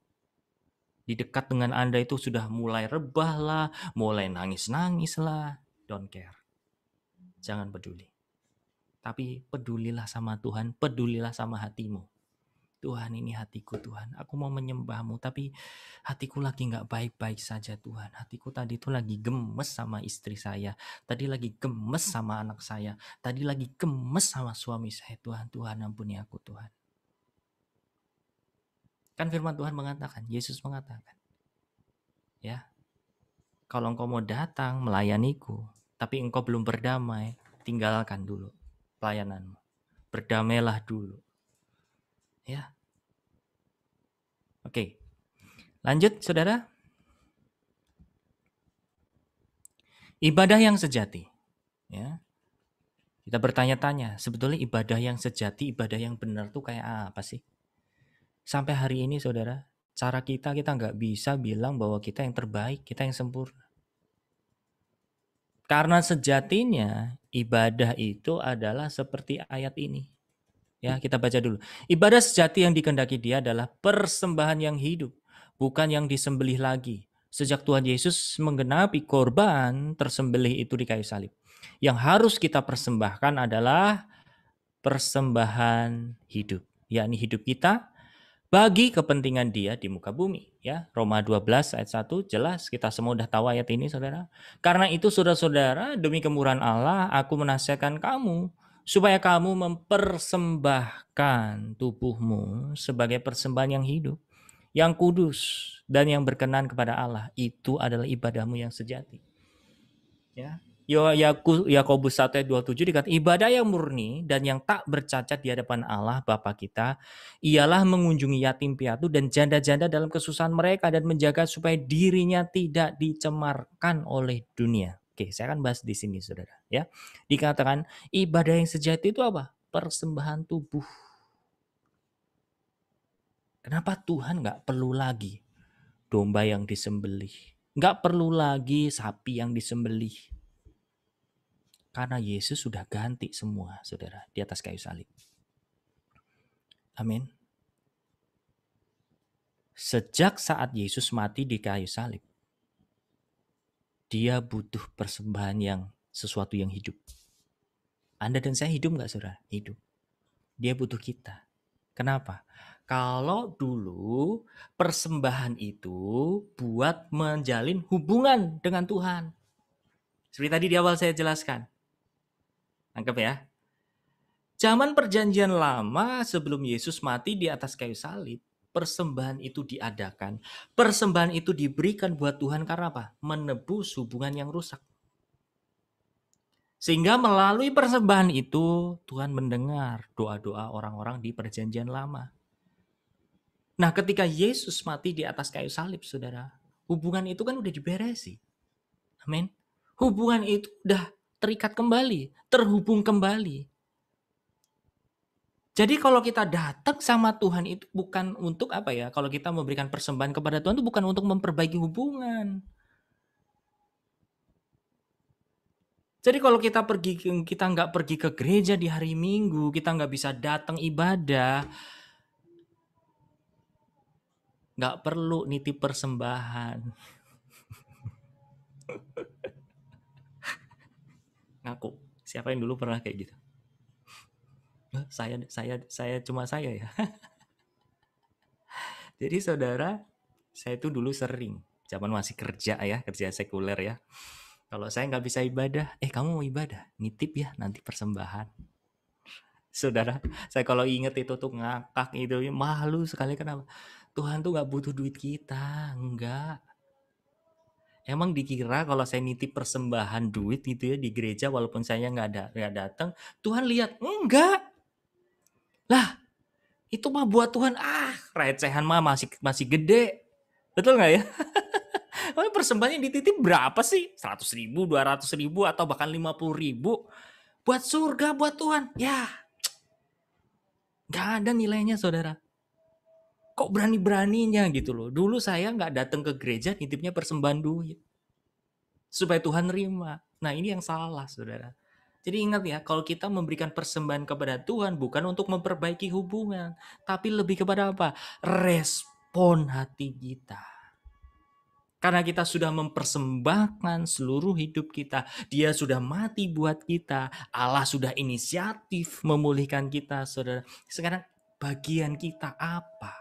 di dekat dengan Anda itu sudah mulai rebah lah, mulai nangis-nangis lah. Don't care. Jangan peduli. Tapi pedulilah sama Tuhan, pedulilah sama hatimu. Tuhan, ini hatiku Tuhan, aku mau menyembah-Mu, tapi hatiku lagi gak baik-baik saja Tuhan. Hatiku tadi itu lagi gemes sama istri saya, tadi lagi gemes sama anak saya, tadi lagi gemes sama suami saya. Tuhan, Tuhan ampuni aku Tuhan. Kan firman Tuhan mengatakan, Yesus mengatakan, ya, kalau engkau mau datang melayaniku, tapi engkau belum berdamai, tinggalkan dulu pelayananmu. Berdamailah dulu. Ya. Oke. Lanjut, saudara. Ibadah yang sejati. Ya. Kita bertanya-tanya, sebetulnya ibadah yang sejati, ibadah yang benar tuh kayak apa sih? Sampai hari ini, saudara, cara kita nggak bisa bilang bahwa kita yang terbaik, kita yang sempurna. Karena sejatinya, ibadah itu adalah seperti ayat ini. Ya, kita baca dulu. Ibadah sejati yang dikehendaki Dia adalah persembahan yang hidup, bukan yang disembelih lagi. Sejak Tuhan Yesus menggenapi korban tersembelih itu di kayu salib. Yang harus kita persembahkan adalah persembahan hidup, yakni hidup kita bagi kepentingan Dia di muka bumi. Ya, Roma 12 ayat 1 jelas, kita semua udah tahu ayat ini, saudara. Karena itu, saudara-saudara, demi kemurahan Allah, aku menasihatkan kamu supaya kamu mempersembahkan tubuhmu sebagai persembahan yang hidup, yang kudus, dan yang berkenan kepada Allah. Itu adalah ibadahmu yang sejati. Ya. Yakobus 1 ayat 27 dikatakan, ibadah yang murni dan yang tak bercacat di hadapan Allah Bapa kita ialah mengunjungi yatim piatu dan janda-janda dalam kesusahan mereka dan menjaga supaya dirinya tidak dicemarkan oleh dunia. Oke, saya akan bahas di sini, saudara. Ya, dikatakan ibadah yang sejati itu apa? Persembahan tubuh. Kenapa Tuhan nggak perlu lagi domba yang disembelih? Nggak perlu lagi sapi yang disembelih. Karena Yesus sudah ganti semua, saudara, di atas kayu salib. Amin. Sejak saat Yesus mati di kayu salib, dia butuh persembahan yang sesuatu yang hidup. Anda dan saya hidup nggak, saudara? Hidup. Dia butuh kita. Kenapa? Kalau dulu persembahan itu buat menjalin hubungan dengan Tuhan. Seperti tadi di awal saya jelaskan. Anggap ya. Zaman perjanjian lama sebelum Yesus mati di atas kayu salib, persembahan itu diadakan. Persembahan itu diberikan buat Tuhan karena apa? Menebus hubungan yang rusak. Sehingga melalui persembahan itu Tuhan mendengar doa-doa orang-orang di perjanjian lama. Nah, ketika Yesus mati di atas kayu salib, saudara, hubungan itu kan udah diberesi. Amin. Hubungan itu udah terikat kembali, terhubung kembali. Jadi kalau kita datang sama Tuhan itu bukan untuk apa ya? Kalau kita memberikan persembahan kepada Tuhan itu bukan untuk memperbaiki hubungan. Jadi kalau kita nggak pergi ke gereja di hari Minggu, kita nggak bisa datang ibadah, nggak perlu nitip persembahan. Ngaku, siapa yang dulu pernah kayak gitu? Saya cuma saya ya. Jadi saudara, saya itu dulu sering, zaman masih kerja ya, kerja sekuler ya. Kalau saya nggak bisa ibadah, kamu mau ibadah, nitip ya nanti persembahan. Saudara, saya kalau inget itu tuh ngakak itu, malu sekali. Kenapa? Tuhan tuh nggak butuh duit kita, enggak. Emang dikira kalau saya nitip persembahan duit gitu ya di gereja walaupun saya nggak datang, Tuhan lihat? Enggak. Lah, itu mah buat Tuhan, recehan mah masih gede. Betul nggak ya? Persembahannya dititip berapa sih? 100.000, 200.000, atau bahkan 50.000. Buat surga, buat Tuhan. Ya, nggak ada nilainya, saudara. Kok berani-beraninya gitu loh. Dulu saya nggak datang ke gereja nitipnya persembahan duit. Supaya Tuhan nerima. Nah, ini yang salah, saudara. Jadi ingat ya, kalau kita memberikan persembahan kepada Tuhan bukan untuk memperbaiki hubungan, tapi lebih kepada apa? Respon hati kita. Karena kita sudah mempersembahkan seluruh hidup kita. Dia sudah mati buat kita. Allah sudah inisiatif memulihkan kita, saudara. Sekarang bagian kita apa?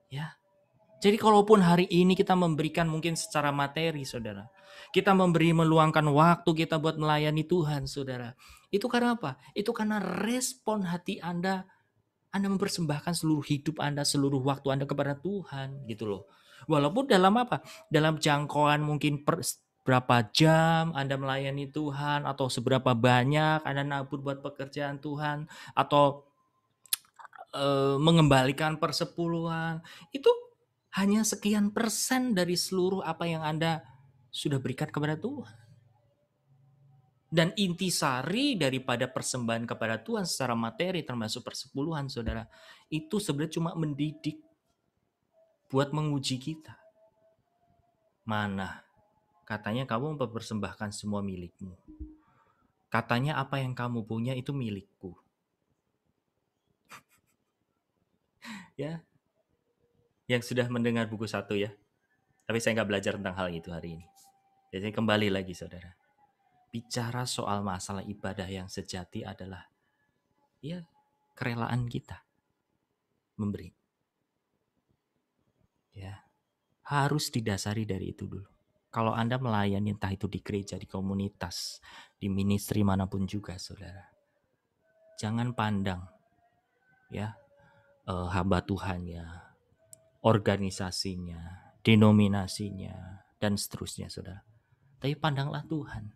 Ya. Jadi kalaupun hari ini kita memberikan mungkin secara materi, saudara. Kita meluangkan waktu kita buat melayani Tuhan, saudara. Itu karena apa? Itu karena respon hati Anda mempersembahkan seluruh hidup Anda, seluruh waktu Anda kepada Tuhan, gitu loh. Walaupun dalam apa? Dalam jangkauan mungkin berapa jam Anda melayani Tuhan, atau seberapa banyak Anda nabur buat pekerjaan Tuhan, atau mengembalikan persepuluhan, itu hanya sekian persen dari seluruh apa yang Anda sudah berikan kepada Tuhan. Dan intisari daripada persembahan kepada Tuhan secara materi termasuk persepuluhan, saudara, itu sebenarnya cuma mendidik buat menguji kita. Mana? Katanya kamu mempersembahkan semua milikmu. Katanya apa yang kamu punya itu milikku. Ya, yang sudah mendengar buku 1 ya. Tapi saya nggak belajar tentang hal itu hari ini. Jadi kembali lagi, saudara. Bicara soal masalah ibadah yang sejati adalah ya kerelaan kita memberi. Ya, harus didasari dari itu dulu. Kalau Anda melayani entah itu di gereja, di komunitas, di ministry manapun juga, saudara. Jangan pandang ya hamba Tuhannya, organisasinya, denominasinya, dan seterusnya, saudara. Tapi pandanglah Tuhan.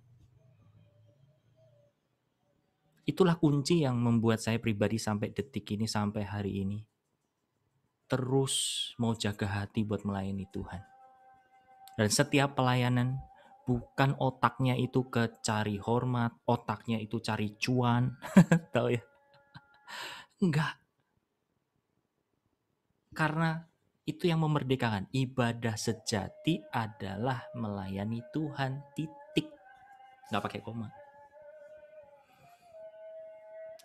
Itulah kunci yang membuat saya pribadi sampai detik ini, sampai hari ini, terus mau jaga hati buat melayani Tuhan. Dan setiap pelayanan, bukan otaknya itu ke cari hormat, otaknya itu cari cuan. Tahu ya? Enggak. Karena Itu yang memerdekakan. Ibadah sejati adalah melayani Tuhan. Titik. Nggak pakai koma.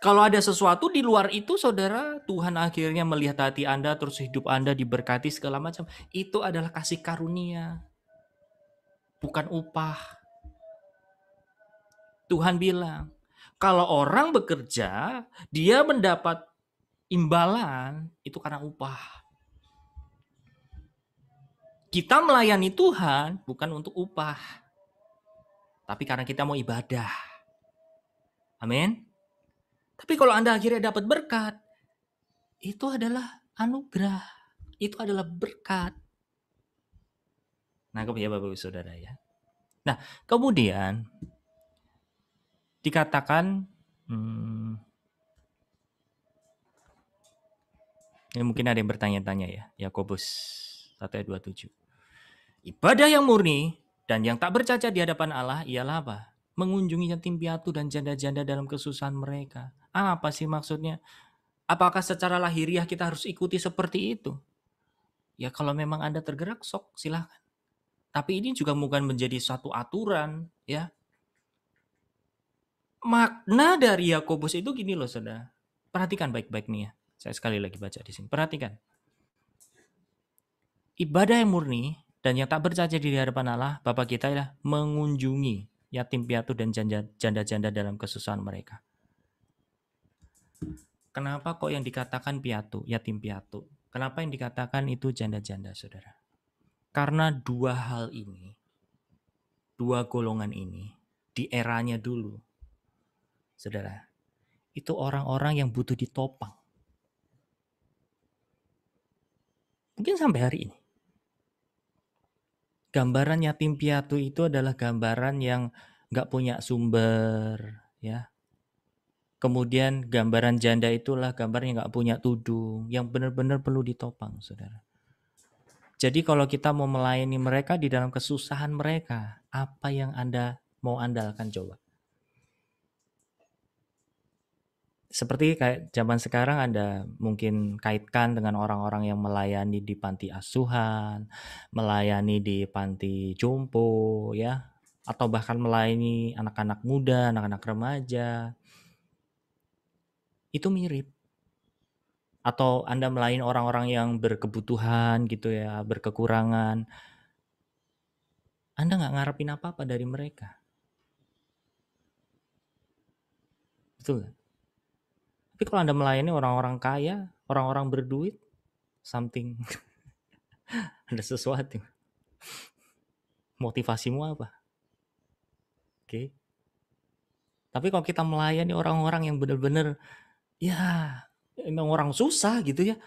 Kalau ada sesuatu di luar itu, saudara, Tuhan akhirnya melihat hati Anda, terus hidup Anda diberkati segala macam. Itu adalah kasih karunia, bukan upah. Tuhan bilang, kalau orang bekerja, dia mendapat imbalan, itu karena upah. Kita melayani Tuhan bukan untuk upah, tapi karena kita mau ibadah. Amin. Tapi kalau Anda akhirnya dapat berkat, itu adalah anugerah. Itu adalah berkat. Nangkep ya Bapak Ibu Saudara ya. Nah, kemudian dikatakan, ini mungkin ada yang bertanya-tanya ya, Yakobus 1 ayat 27. Ibadah yang murni dan yang tak bercacat di hadapan Allah ialah apa? Mengunjungi yatim piatu dan janda-janda dalam kesusahan mereka. Apa sih maksudnya? Apakah secara lahiriah kita harus ikuti seperti itu? Ya kalau memang Anda tergerak, sok silahkan. Tapi ini juga bukan menjadi satu aturan, ya. Makna dari Yakobus itu gini loh, saudara. Perhatikan baik-baik nih ya. Saya sekali lagi baca di sini. Perhatikan. Ibadah yang murni dan yang tak bercacat di hadapan Allah, Bapa kita adalah mengunjungi yatim piatu dan janda-janda dalam kesusahan mereka. Kenapa kok yang dikatakan piatu, yatim piatu? Kenapa yang dikatakan itu janda-janda, saudara? Karena dua hal ini, dua golongan ini, di eranya dulu, saudara, itu orang-orang yang butuh ditopang. Mungkin sampai hari ini. Gambaran yatim piatu itu adalah gambaran yang nggak punya sumber, ya. Kemudian gambaran janda itulah gambar yang nggak punya tudung, yang benar-benar perlu ditopang, saudara. Jadi kalau kita mau melayani mereka di dalam kesusahan mereka, apa yang Anda mau andalkan coba? Seperti kayak zaman sekarang Anda mungkin kaitkan dengan orang-orang yang melayani di panti asuhan, melayani di panti jompo, ya, atau bahkan melayani anak-anak muda, anak-anak remaja. Itu mirip. Atau Anda melayani orang-orang yang berkebutuhan gitu ya, berkekurangan. Anda nggak ngarepin apa-apa dari mereka. Betul nggak? Tapi kalau Anda melayani orang-orang kaya, orang-orang berduit, something, ada sesuatu. Motivasimu apa? Oke. Tapi kalau kita melayani orang-orang yang benar-benar, ya, emang orang susah gitu ya,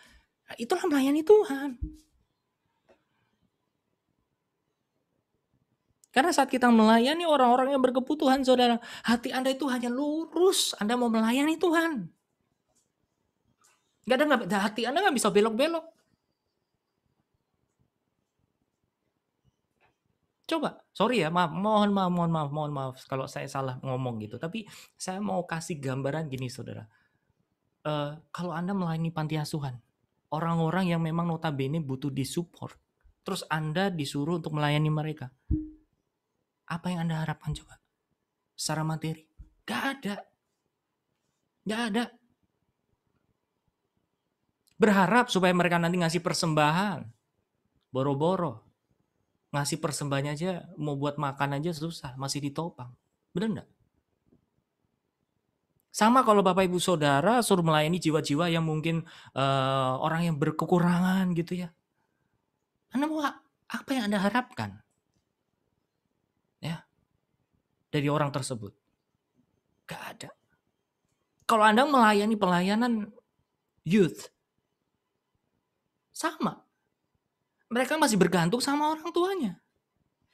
itulah melayani Tuhan. Karena saat kita melayani orang-orang yang berkebutuhan, saudara, hati Anda itu hanya lurus. Anda mau melayani Tuhan. Hati Anda nggak bisa belok-belok. Coba, sorry ya, mohon maaf kalau saya salah ngomong gitu. Tapi saya mau kasih gambaran gini, saudara. Kalau Anda melayani panti asuhan, orang-orang yang memang notabene butuh disupport, terus Anda disuruh untuk melayani mereka. Apa yang Anda harapkan coba? Secara materi? Gak ada. Gak ada. Berharap supaya mereka nanti ngasih persembahan. Boro-boro. Ngasih persembahannya aja, mau buat makan aja susah, masih ditopang. Bener enggak? Sama kalau Bapak Ibu Saudara suruh melayani jiwa-jiwa yang mungkin orang yang berkekurangan gitu ya. Anda mau apa yang Anda harapkan? Ya. Dari orang tersebut. Gak ada. Kalau Anda melayani pelayanan youth, sama. Mereka masih bergantung sama orang tuanya.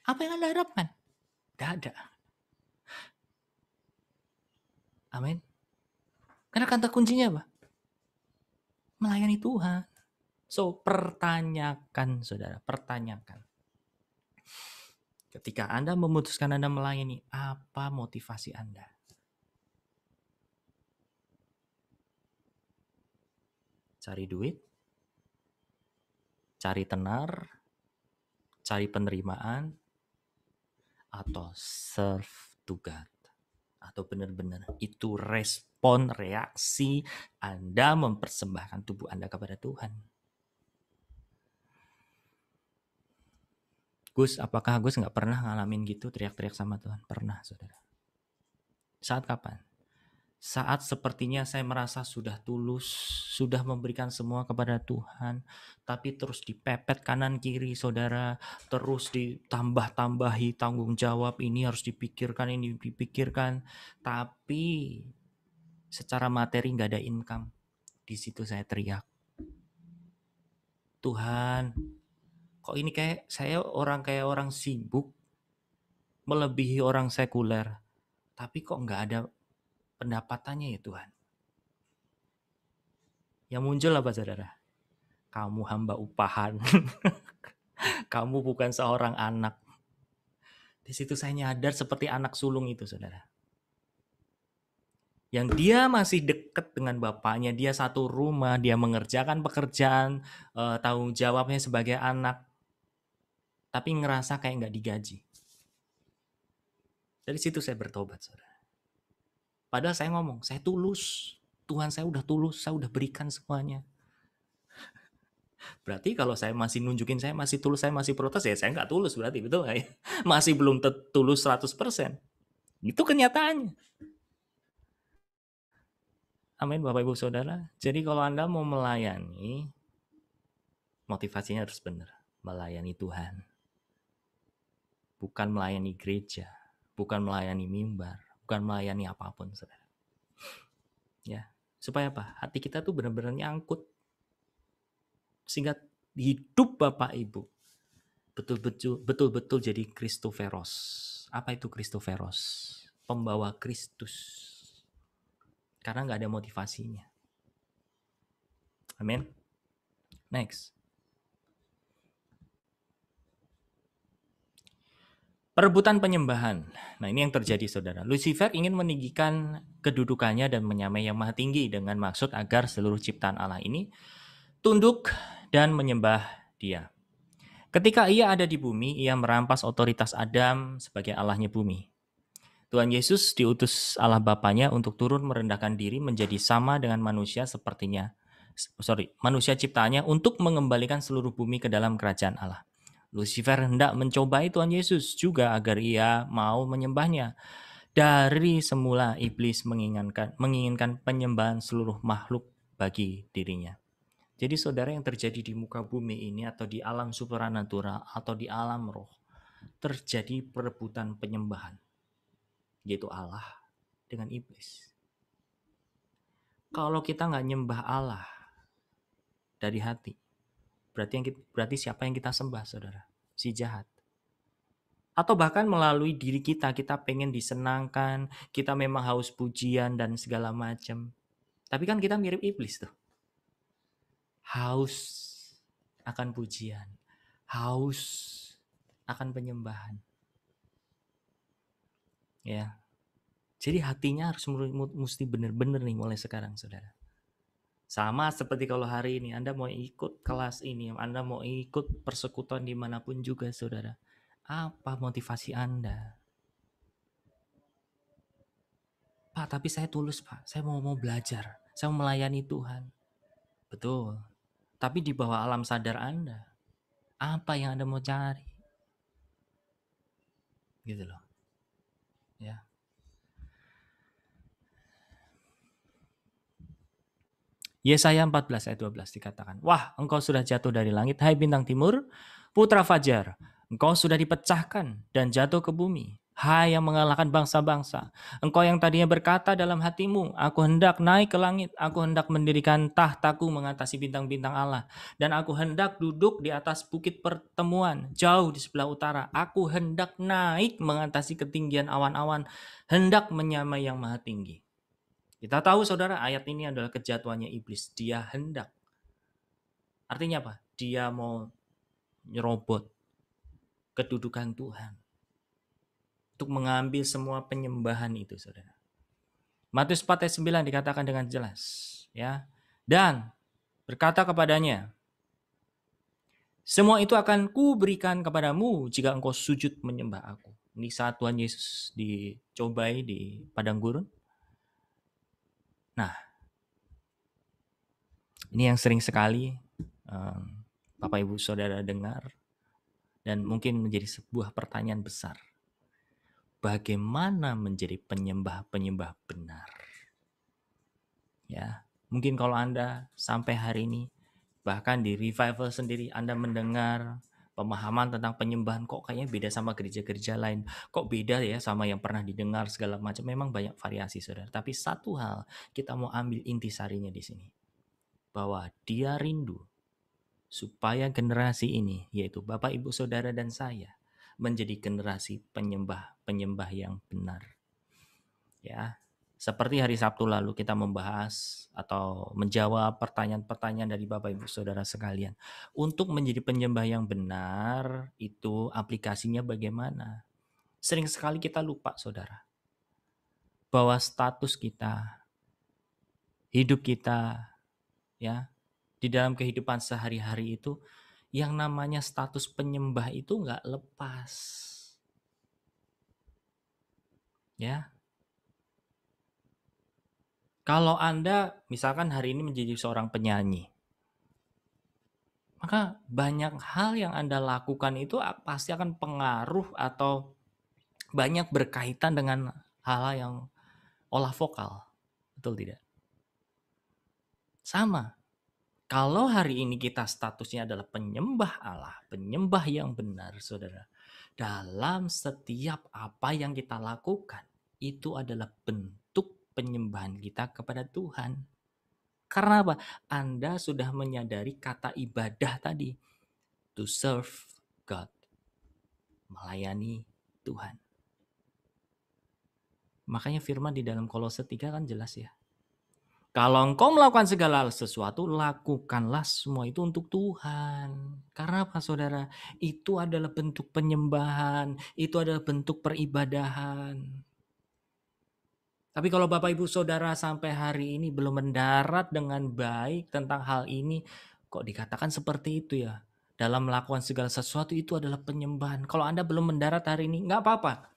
Apa yang Anda harapkan? Gak ada. Amin. Karena kata kuncinya apa? Melayani Tuhan. So, pertanyakan, saudara. Pertanyakan. Ketika Anda memutuskan Anda melayani, apa motivasi Anda? Cari duit? cari tenar, cari penerimaan, atau serve to God. Atau benar-benar itu respon reaksi Anda mempersembahkan tubuh Anda kepada Tuhan. Gus, apakah Gus nggak pernah ngalamin gitu teriak-teriak sama Tuhan? Pernah, saudara. Saat kapan? Saat sepertinya saya merasa sudah tulus, sudah memberikan semua kepada Tuhan, tapi terus dipepet kanan kiri saudara, terus ditambah-tambahi tanggung jawab, ini harus dipikirkan, ini dipikirkan, tapi secara materi nggak ada income. Di situ saya teriak, Tuhan, kok ini kayak orang sibuk, melebihi orang sekuler, tapi kok nggak ada pendapatannya ya Tuhan. Yang muncul apa saudara? Kamu hamba upahan. Kamu bukan seorang anak. Di situ saya nyadar seperti anak sulung itu saudara. Yang dia masih dekat dengan bapaknya, dia satu rumah, dia mengerjakan pekerjaan, tanggung jawabnya sebagai anak. Tapi ngerasa kayak nggak digaji. Dari situ saya bertobat saudara. Padahal saya ngomong, saya tulus. Tuhan saya udah tulus, saya udah berikan semuanya. Berarti kalau saya masih nunjukin saya masih tulus, saya masih protes, ya saya nggak tulus berarti, betul nggak ya? Masih belum tulus 100%. Itu kenyataannya. Amin Bapak Ibu Saudara. Jadi kalau Anda mau melayani, motivasinya harus benar. Melayani Tuhan. Bukan melayani gereja. Bukan melayani mimbar. Bukan melayani apapun saudara. Ya, supaya apa? Hati kita tuh benar-benar nyangkut. Sehingga hidup Bapak Ibu betul-betul jadi Kristoferos. Apa itu Kristoferos? Pembawa Kristus. Karena nggak ada motivasinya. Amin. Next. Perebutan penyembahan. Nah ini yang terjadi saudara. Lucifer ingin meninggikan kedudukannya dan menyamai yang maha tinggi dengan maksud agar seluruh ciptaan Allah ini tunduk dan menyembah dia. Ketika ia ada di bumi, ia merampas otoritas Adam sebagai Allahnya bumi. Tuhan Yesus diutus Allah Bapanya untuk turun merendahkan diri menjadi sama dengan manusia manusia ciptaannya untuk mengembalikan seluruh bumi ke dalam kerajaan Allah. Lucifer hendak mencobai Tuhan Yesus juga agar ia mau menyembahnya. Dari semula iblis menginginkan penyembahan seluruh makhluk bagi dirinya. Jadi saudara, yang terjadi di muka bumi ini atau di alam supranatural atau di alam roh, terjadi perebutan penyembahan, yaitu Allah dengan iblis. Kalau kita nggak nyembah Allah dari hati, berarti siapa yang kita sembah saudara? Si jahat. Atau bahkan melalui diri kita pengen disenangkan, kita memang haus pujian dan segala macam. Tapi kan kita mirip iblis tuh. Haus akan pujian, haus akan penyembahan. Ya. Jadi hatinya harus mesti benar-benar nih mulai sekarang saudara. Sama seperti kalau hari ini Anda mau ikut kelas ini, Anda mau ikut persekutuan dimanapun juga saudara. Apa motivasi Anda? Pak, tapi saya tulus Pak, saya mau belajar, saya mau melayani Tuhan. Betul. Tapi di bawah alam sadar Anda, apa yang Anda mau cari? Gitu loh. Ya. Yesaya 14 ayat 12 dikatakan, wah engkau sudah jatuh dari langit, hai bintang timur, putra fajar, engkau sudah dipecahkan dan jatuh ke bumi. Hai yang mengalahkan bangsa-bangsa, engkau yang tadinya berkata dalam hatimu, aku hendak naik ke langit, aku hendak mendirikan tahtaku mengatasi bintang-bintang Allah, dan aku hendak duduk di atas bukit pertemuan, jauh di sebelah utara, aku hendak naik mengatasi ketinggian awan-awan, hendak menyamai yang maha tinggi. Kita tahu saudara, ayat ini adalah kejatuhannya iblis, dia hendak. Artinya apa? Dia mau nyerobot kedudukan Tuhan. Untuk mengambil semua penyembahan itu saudara. Matius 4 ayat 9 dikatakan dengan jelas. Ya. Dan berkata kepadanya, Semua itu akan kuberikan kepadamu jika engkau sujud menyembah aku. Ini saat Tuhan Yesus dicobai di padang gurun. Nah, ini yang sering sekali Bapak Ibu Saudara dengar dan mungkin menjadi sebuah pertanyaan besar. Bagaimana menjadi penyembah-penyembah benar? Ya, mungkin kalau Anda sampai hari ini, bahkan di revival sendiri Anda mendengar pemahaman tentang penyembahan kok kayaknya beda sama gereja-gereja lain. Kok beda ya sama yang pernah didengar segala macam. Memang banyak variasi, Saudara. Tapi satu hal kita mau ambil intisarinya di sini. Bahwa Dia rindu supaya generasi ini, yaitu Bapak, Ibu, Saudara, dan saya, menjadi generasi penyembah-penyembah yang benar. Ya, seperti hari Sabtu lalu kita membahas atau menjawab pertanyaan-pertanyaan dari Bapak Ibu Saudara sekalian. Untuk menjadi penyembah yang benar, itu aplikasinya bagaimana? Sering sekali kita lupa, Saudara, bahwa status kita, hidup kita, ya, di dalam kehidupan sehari-hari itu, yang namanya status penyembah itu nggak lepas. Ya, kalau Anda misalkan hari ini menjadi seorang penyanyi, maka banyak hal yang Anda lakukan itu pasti akan pengaruh atau banyak berkaitan dengan hal-hal yang olah vokal. Betul tidak? Sama. Kalau hari ini kita statusnya adalah penyembah Allah, penyembah yang benar, Saudara. Dalam setiap apa yang kita lakukan, itu adalah bentuk penyembahan kita kepada Tuhan. Karena apa? Anda sudah menyadari kata ibadah tadi. To serve God. Melayani Tuhan. Makanya firman di dalam Kolose 3 kan jelas ya. Kalau engkau melakukan segala sesuatu, lakukanlah semua itu untuk Tuhan. Karena apa, Saudara? Itu adalah bentuk penyembahan. Itu adalah bentuk peribadahan. Tapi kalau Bapak Ibu Saudara sampai hari ini belum mendarat dengan baik tentang hal ini, kok dikatakan seperti itu ya? Dalam melakukan segala sesuatu itu adalah penyembahan. Kalau Anda belum mendarat hari ini, nggak apa-apa.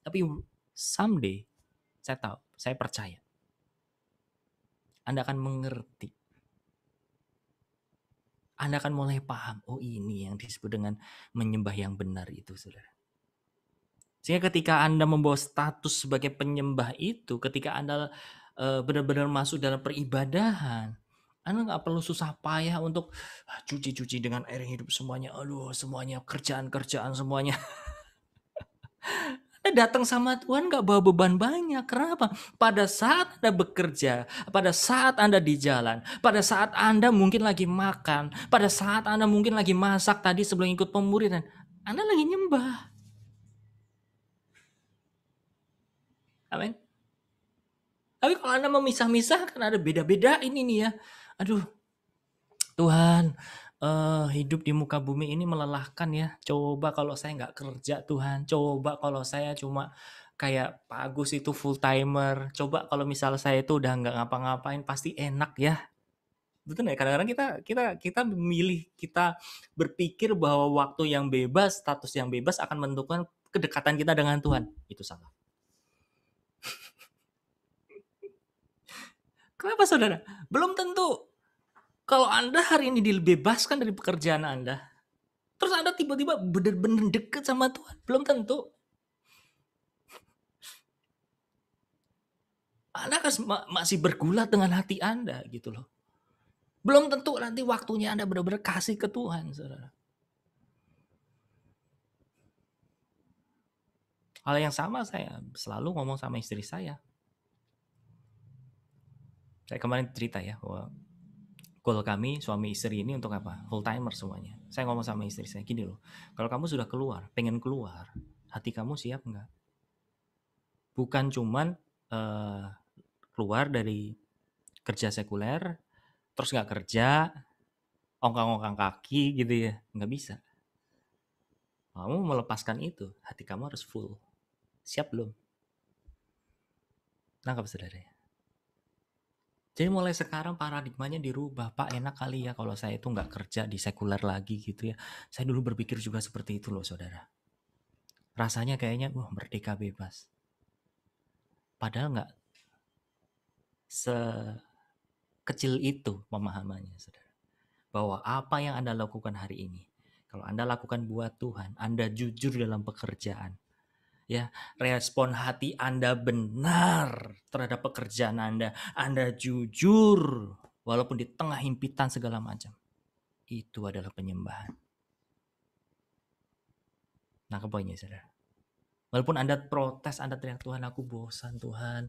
Tapi someday, saya tahu, saya percaya, Anda akan mengerti. Anda akan mulai paham, oh ini yang disebut dengan menyembah yang benar itu, Saudara. Sehingga ketika Anda membawa status sebagai penyembah itu, ketika Anda benar-benar masuk dalam peribadahan, Anda nggak perlu susah payah untuk cuci-cuci dengan air yang hidup semuanya. Aduh, semuanya kerjaan-kerjaan semuanya. Anda datang sama Tuhan gak bawa beban banyak. Kenapa? Pada saat Anda bekerja, pada saat Anda di jalan, pada saat Anda mungkin lagi makan, pada saat Anda mungkin lagi masak tadi sebelum ikut pemuridan, Anda lagi nyembah. Amin. Tapi kalau Anda memisah-misah, kan ada beda-beda ini nih ya. Aduh, Tuhan, hidup di muka bumi ini melelahkan ya. Coba kalau saya nggak kerja Tuhan. Coba kalau saya cuma kayak Pak Agus itu full timer. Coba kalau misalnya saya itu udah nggak ngapa-ngapain, pasti enak ya. Betul nggak? Kadang-kadang kita memilih, kita berpikir bahwa waktu yang bebas, status yang bebas akan menentukan kedekatan kita dengan Tuhan. Itu salah. Kenapa, Saudara? Belum tentu. Kalau Anda hari ini dibebaskan dari pekerjaan Anda, terus Anda tiba-tiba benar-benar dekat sama Tuhan, belum tentu. Anda kan masih bergulat dengan hati Anda gitu loh. Belum tentu nanti waktunya Anda benar-benar kasih ke Tuhan, Saudara. Hal yang sama saya selalu ngomong sama istri saya. Saya kemarin cerita ya bahwa goal kami suami istri ini untuk apa? Full timer semuanya. Saya ngomong sama istri saya gini loh. Kalau kamu sudah keluar, pengen keluar, hati kamu siap nggak? Bukan cuman keluar dari kerja sekuler, terus nggak kerja, ongkang-ongkang kaki gitu ya, nggak bisa. Kamu melepaskan itu, hati kamu harus full. Siap belum? Nangkap, Saudara? Jadi mulai sekarang paradigmanya dirubah. Pak, enak kali ya kalau saya itu nggak kerja di sekuler lagi gitu ya. Saya dulu berpikir juga seperti itu loh saudara. Rasanya kayaknya wah merdeka bebas. Padahal nggak sekecil itu pemahamannya saudara. Bahwa apa yang Anda lakukan hari ini, kalau Anda lakukan buat Tuhan, Anda jujur dalam pekerjaan, ya, respon hati Anda benar terhadap pekerjaan Anda jujur walaupun di tengah himpitan segala macam. Itu adalah penyembahan. Nah, ke poinnya saudara. Walaupun Anda protes, Anda teriak, Tuhan aku bosan Tuhan.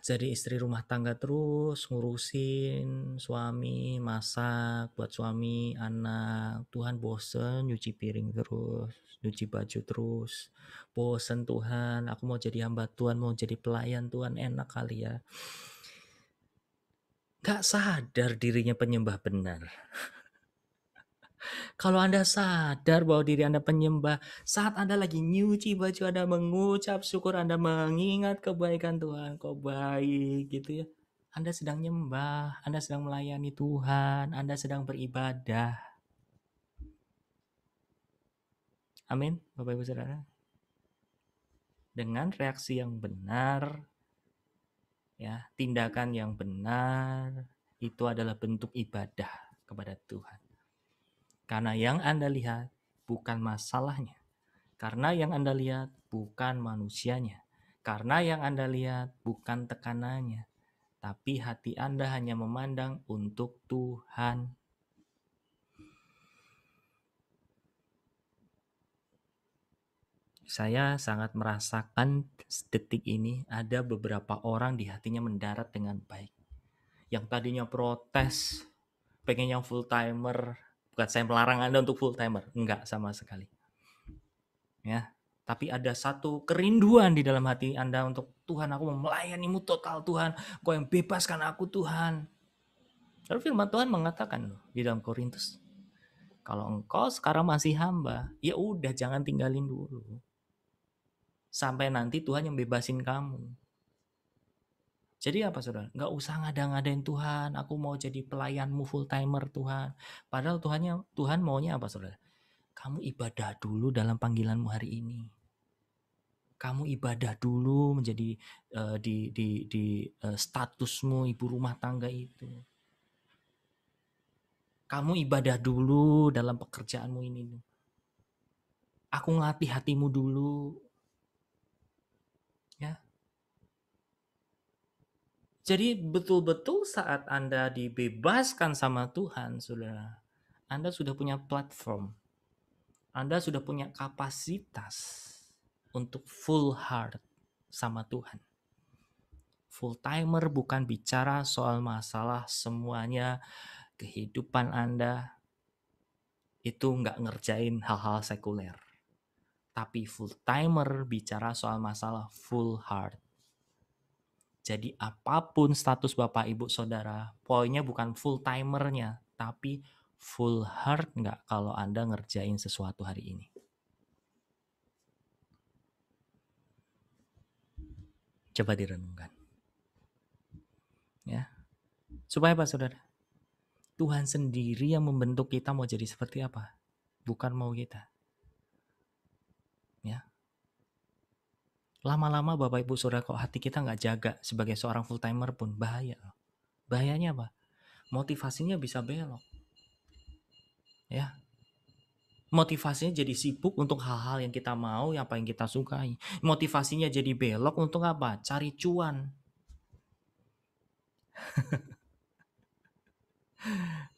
Jadi istri rumah tangga terus, ngurusin suami, masak buat suami, anak. Tuhan bosen, nyuci piring terus, nyuci baju terus. Bosen Tuhan, aku mau jadi hamba Tuhan, mau jadi pelayan Tuhan, enak kali ya. Gak sadar dirinya penyembah benar. Kalau Anda sadar bahwa diri Anda penyembah, saat Anda lagi nyuci baju, Anda mengucap syukur, Anda mengingat kebaikan Tuhan, kok baik gitu ya. Anda sedang nyembah, Anda sedang melayani Tuhan, Anda sedang beribadah. Amin, Bapak Ibu Saudara. Dengan reaksi yang benar, ya, tindakan yang benar, itu adalah bentuk ibadah kepada Tuhan. Karena yang Anda lihat bukan masalahnya. Karena yang Anda lihat bukan manusianya. Karena yang Anda lihat bukan tekanannya. Tapi hati Anda hanya memandang untuk Tuhan. Saya sangat merasakan detik ini ada beberapa orang di hatinya mendarat dengan baik. Yang tadinya protes, pengen yang full timer. Bukan saya melarang Anda untuk full timer. Enggak sama sekali. Ya, tapi ada satu kerinduan di dalam hati Anda untuk Tuhan, aku mau melayanimu total Tuhan. Kau yang bebaskan aku Tuhan. Lalu firman Tuhan mengatakan loh di dalam Korintus, kalau engkau sekarang masih hamba, ya udah jangan tinggalin dulu. Sampai nanti Tuhan yang bebasin kamu. Jadi apa saudara? Nggak usah ngada-ngadain Tuhan, aku mau jadi pelayanmu full timer Tuhan. Padahal Tuhan maunya apa saudara? Kamu ibadah dulu dalam panggilanmu hari ini. Kamu ibadah dulu menjadi di statusmu ibu rumah tangga itu. Kamu ibadah dulu dalam pekerjaanmu ini. Aku ngelatih hatimu dulu. Ya. Jadi betul-betul saat Anda dibebaskan sama Tuhan, saudara, Anda sudah punya platform. Anda sudah punya kapasitas untuk full heart sama Tuhan. Full timer bukan bicara soal masalah semuanya, kehidupan Anda itu nggak ngerjain hal-hal sekuler. Tapi full timer bicara soal masalah full heart. Jadi apapun status Bapak Ibu Saudara, poinnya bukan full timernya, tapi full heart nggak kalau Anda ngerjain sesuatu hari ini. Coba direnungkan. Ya. Supaya apa saudara? Tuhan sendiri yang membentuk kita mau jadi seperti apa. Bukan mau kita. Ya. Lama-lama Bapak Ibu Saudara kok hati kita nggak jaga sebagai seorang full timer pun bahaya. Bahayanya apa? Motivasinya bisa belok. Ya. Motivasinya jadi sibuk untuk hal-hal yang kita mau, apa yang kita sukai. Motivasinya jadi belok untuk apa? Cari cuan.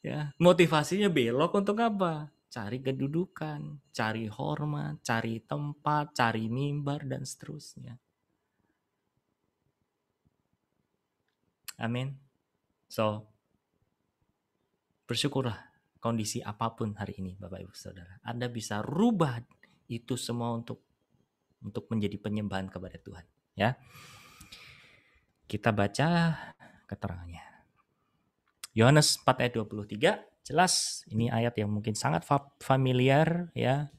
Ya, motivasinya belok untuk apa? Cari kedudukan, cari hormat, cari tempat, cari mimbar dan seterusnya. Amin. So, bersyukurlah kondisi apapun hari ini Bapak Ibu Saudara. Anda bisa rubah itu semua untuk menjadi penyembahan kepada Tuhan, ya. Kita baca keterangannya. Yohanes 4 ayat 23, jelas ini ayat yang mungkin sangat familiar ya.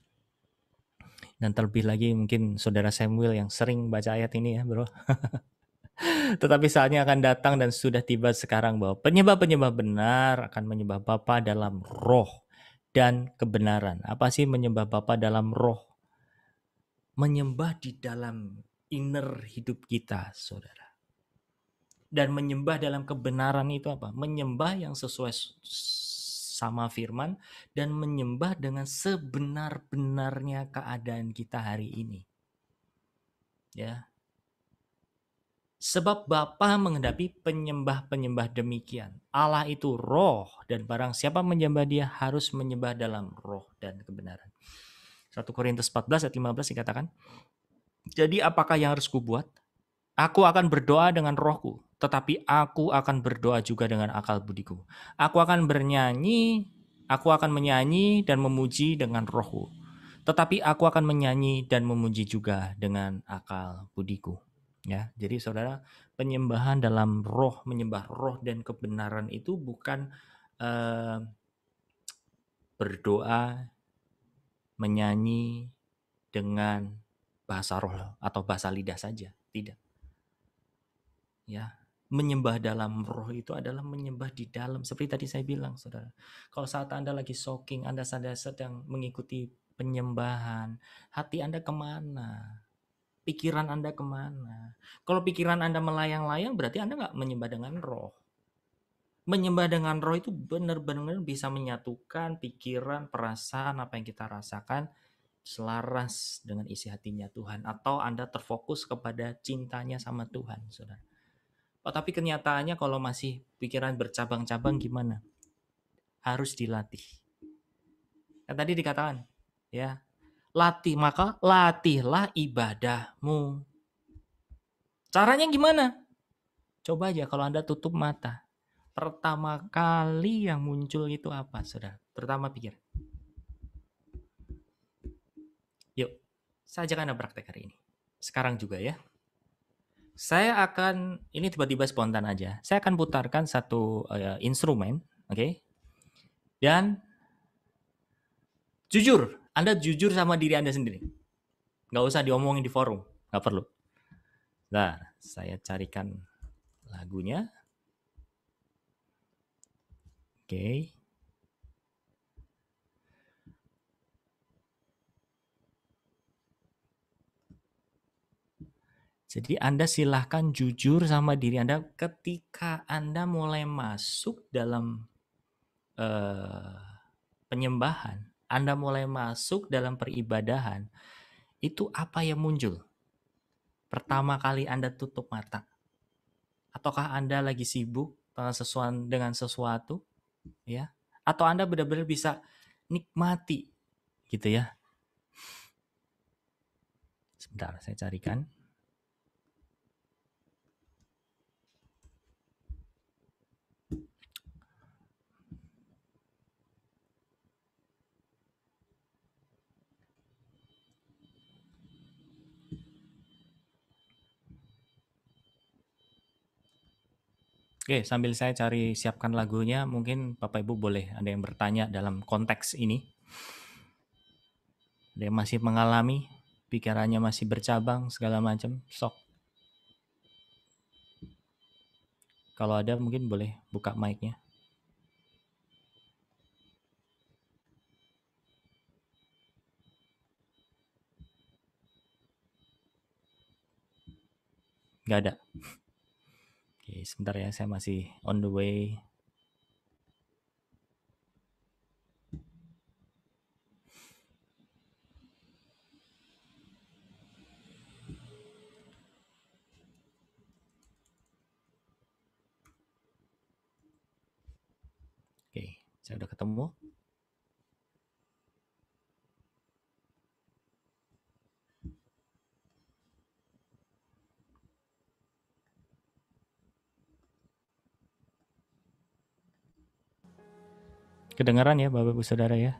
Dan terlebih lagi mungkin Saudara Samuel yang sering baca ayat ini ya, Bro. Tetapi saatnya akan datang dan sudah tiba sekarang bahwa penyembah-penyembah benar akan menyembah Bapa dalam roh dan kebenaran. Apa sih menyembah Bapa dalam roh? Menyembah di dalam inner hidup kita, saudara. Dan menyembah dalam kebenaran itu apa? Menyembah yang sesuai sama firman dan menyembah dengan sebenar-benarnya keadaan kita hari ini. Ya. Sebab Bapa menghadapi penyembah-penyembah demikian. Allah itu roh dan barang siapa menyembah dia harus menyembah dalam roh dan kebenaran. 1 Korintus 14 ayat 15 dikatakan, jadi apakah yang harus kubuat? Aku akan berdoa dengan rohku, tetapi aku akan berdoa juga dengan akal budiku. Aku akan menyanyi dan memuji dengan rohku, tetapi aku akan menyanyi dan memuji juga dengan akal budiku. Ya, jadi saudara, penyembahan dalam roh, menyembah roh dan kebenaran itu bukan berdoa, menyanyi dengan bahasa roh atau bahasa lidah saja, tidak. Ya, menyembah dalam roh itu adalah menyembah di dalam, seperti tadi saya bilang, saudara. Kalau saat Anda lagi soaking, Anda sedang mengikuti penyembahan, hati Anda kemana? Pikiran Anda kemana? Kalau pikiran Anda melayang-layang, berarti Anda nggak menyembah dengan roh. Menyembah dengan roh itu benar-benar bisa menyatukan pikiran, perasaan, apa yang kita rasakan selaras dengan isi hatinya Tuhan. Atau Anda terfokus kepada cintanya sama Tuhan, saudara. Oh, tapi kenyataannya kalau masih pikiran bercabang-cabang gimana? Harus dilatih. Kan tadi dikatakan, ya. Maka latihlah ibadahmu. Caranya gimana? Coba aja kalau Anda tutup mata. Pertama kali yang muncul itu apa, saudara? Pertama pikir. Yuk, saya ajak Anda praktek hari ini. Sekarang juga ya. Saya akan, ini tiba-tiba spontan aja. Saya akan putarkan satu instrumen, oke? Dan jujur, Anda jujur sama diri Anda sendiri. Nggak usah diomongin di forum, nggak perlu. Nah, saya carikan lagunya. Oke. Jadi Anda silahkan jujur sama diri Anda ketika Anda mulai masuk dalam penyembahan, Anda mulai masuk dalam peribadahan, itu apa yang muncul? Pertama kali Anda tutup mata. Ataukah Anda lagi sibuk dengan sesuatu? Ya? Atau Anda benar-benar bisa nikmati gitu ya? Sebentar, saya carikan. Oke, sambil saya siapkan lagunya, mungkin Bapak Ibu boleh ada yang bertanya dalam konteks ini. Ada yang masih mengalami, pikirannya masih bercabang, segala macam, sok. Kalau ada mungkin boleh buka mic-nya. Nggak ada. Oke, sebentar ya, saya masih on the way. Oke, saya udah ketemu. Kedengaran ya Bapak Ibu Saudara ya?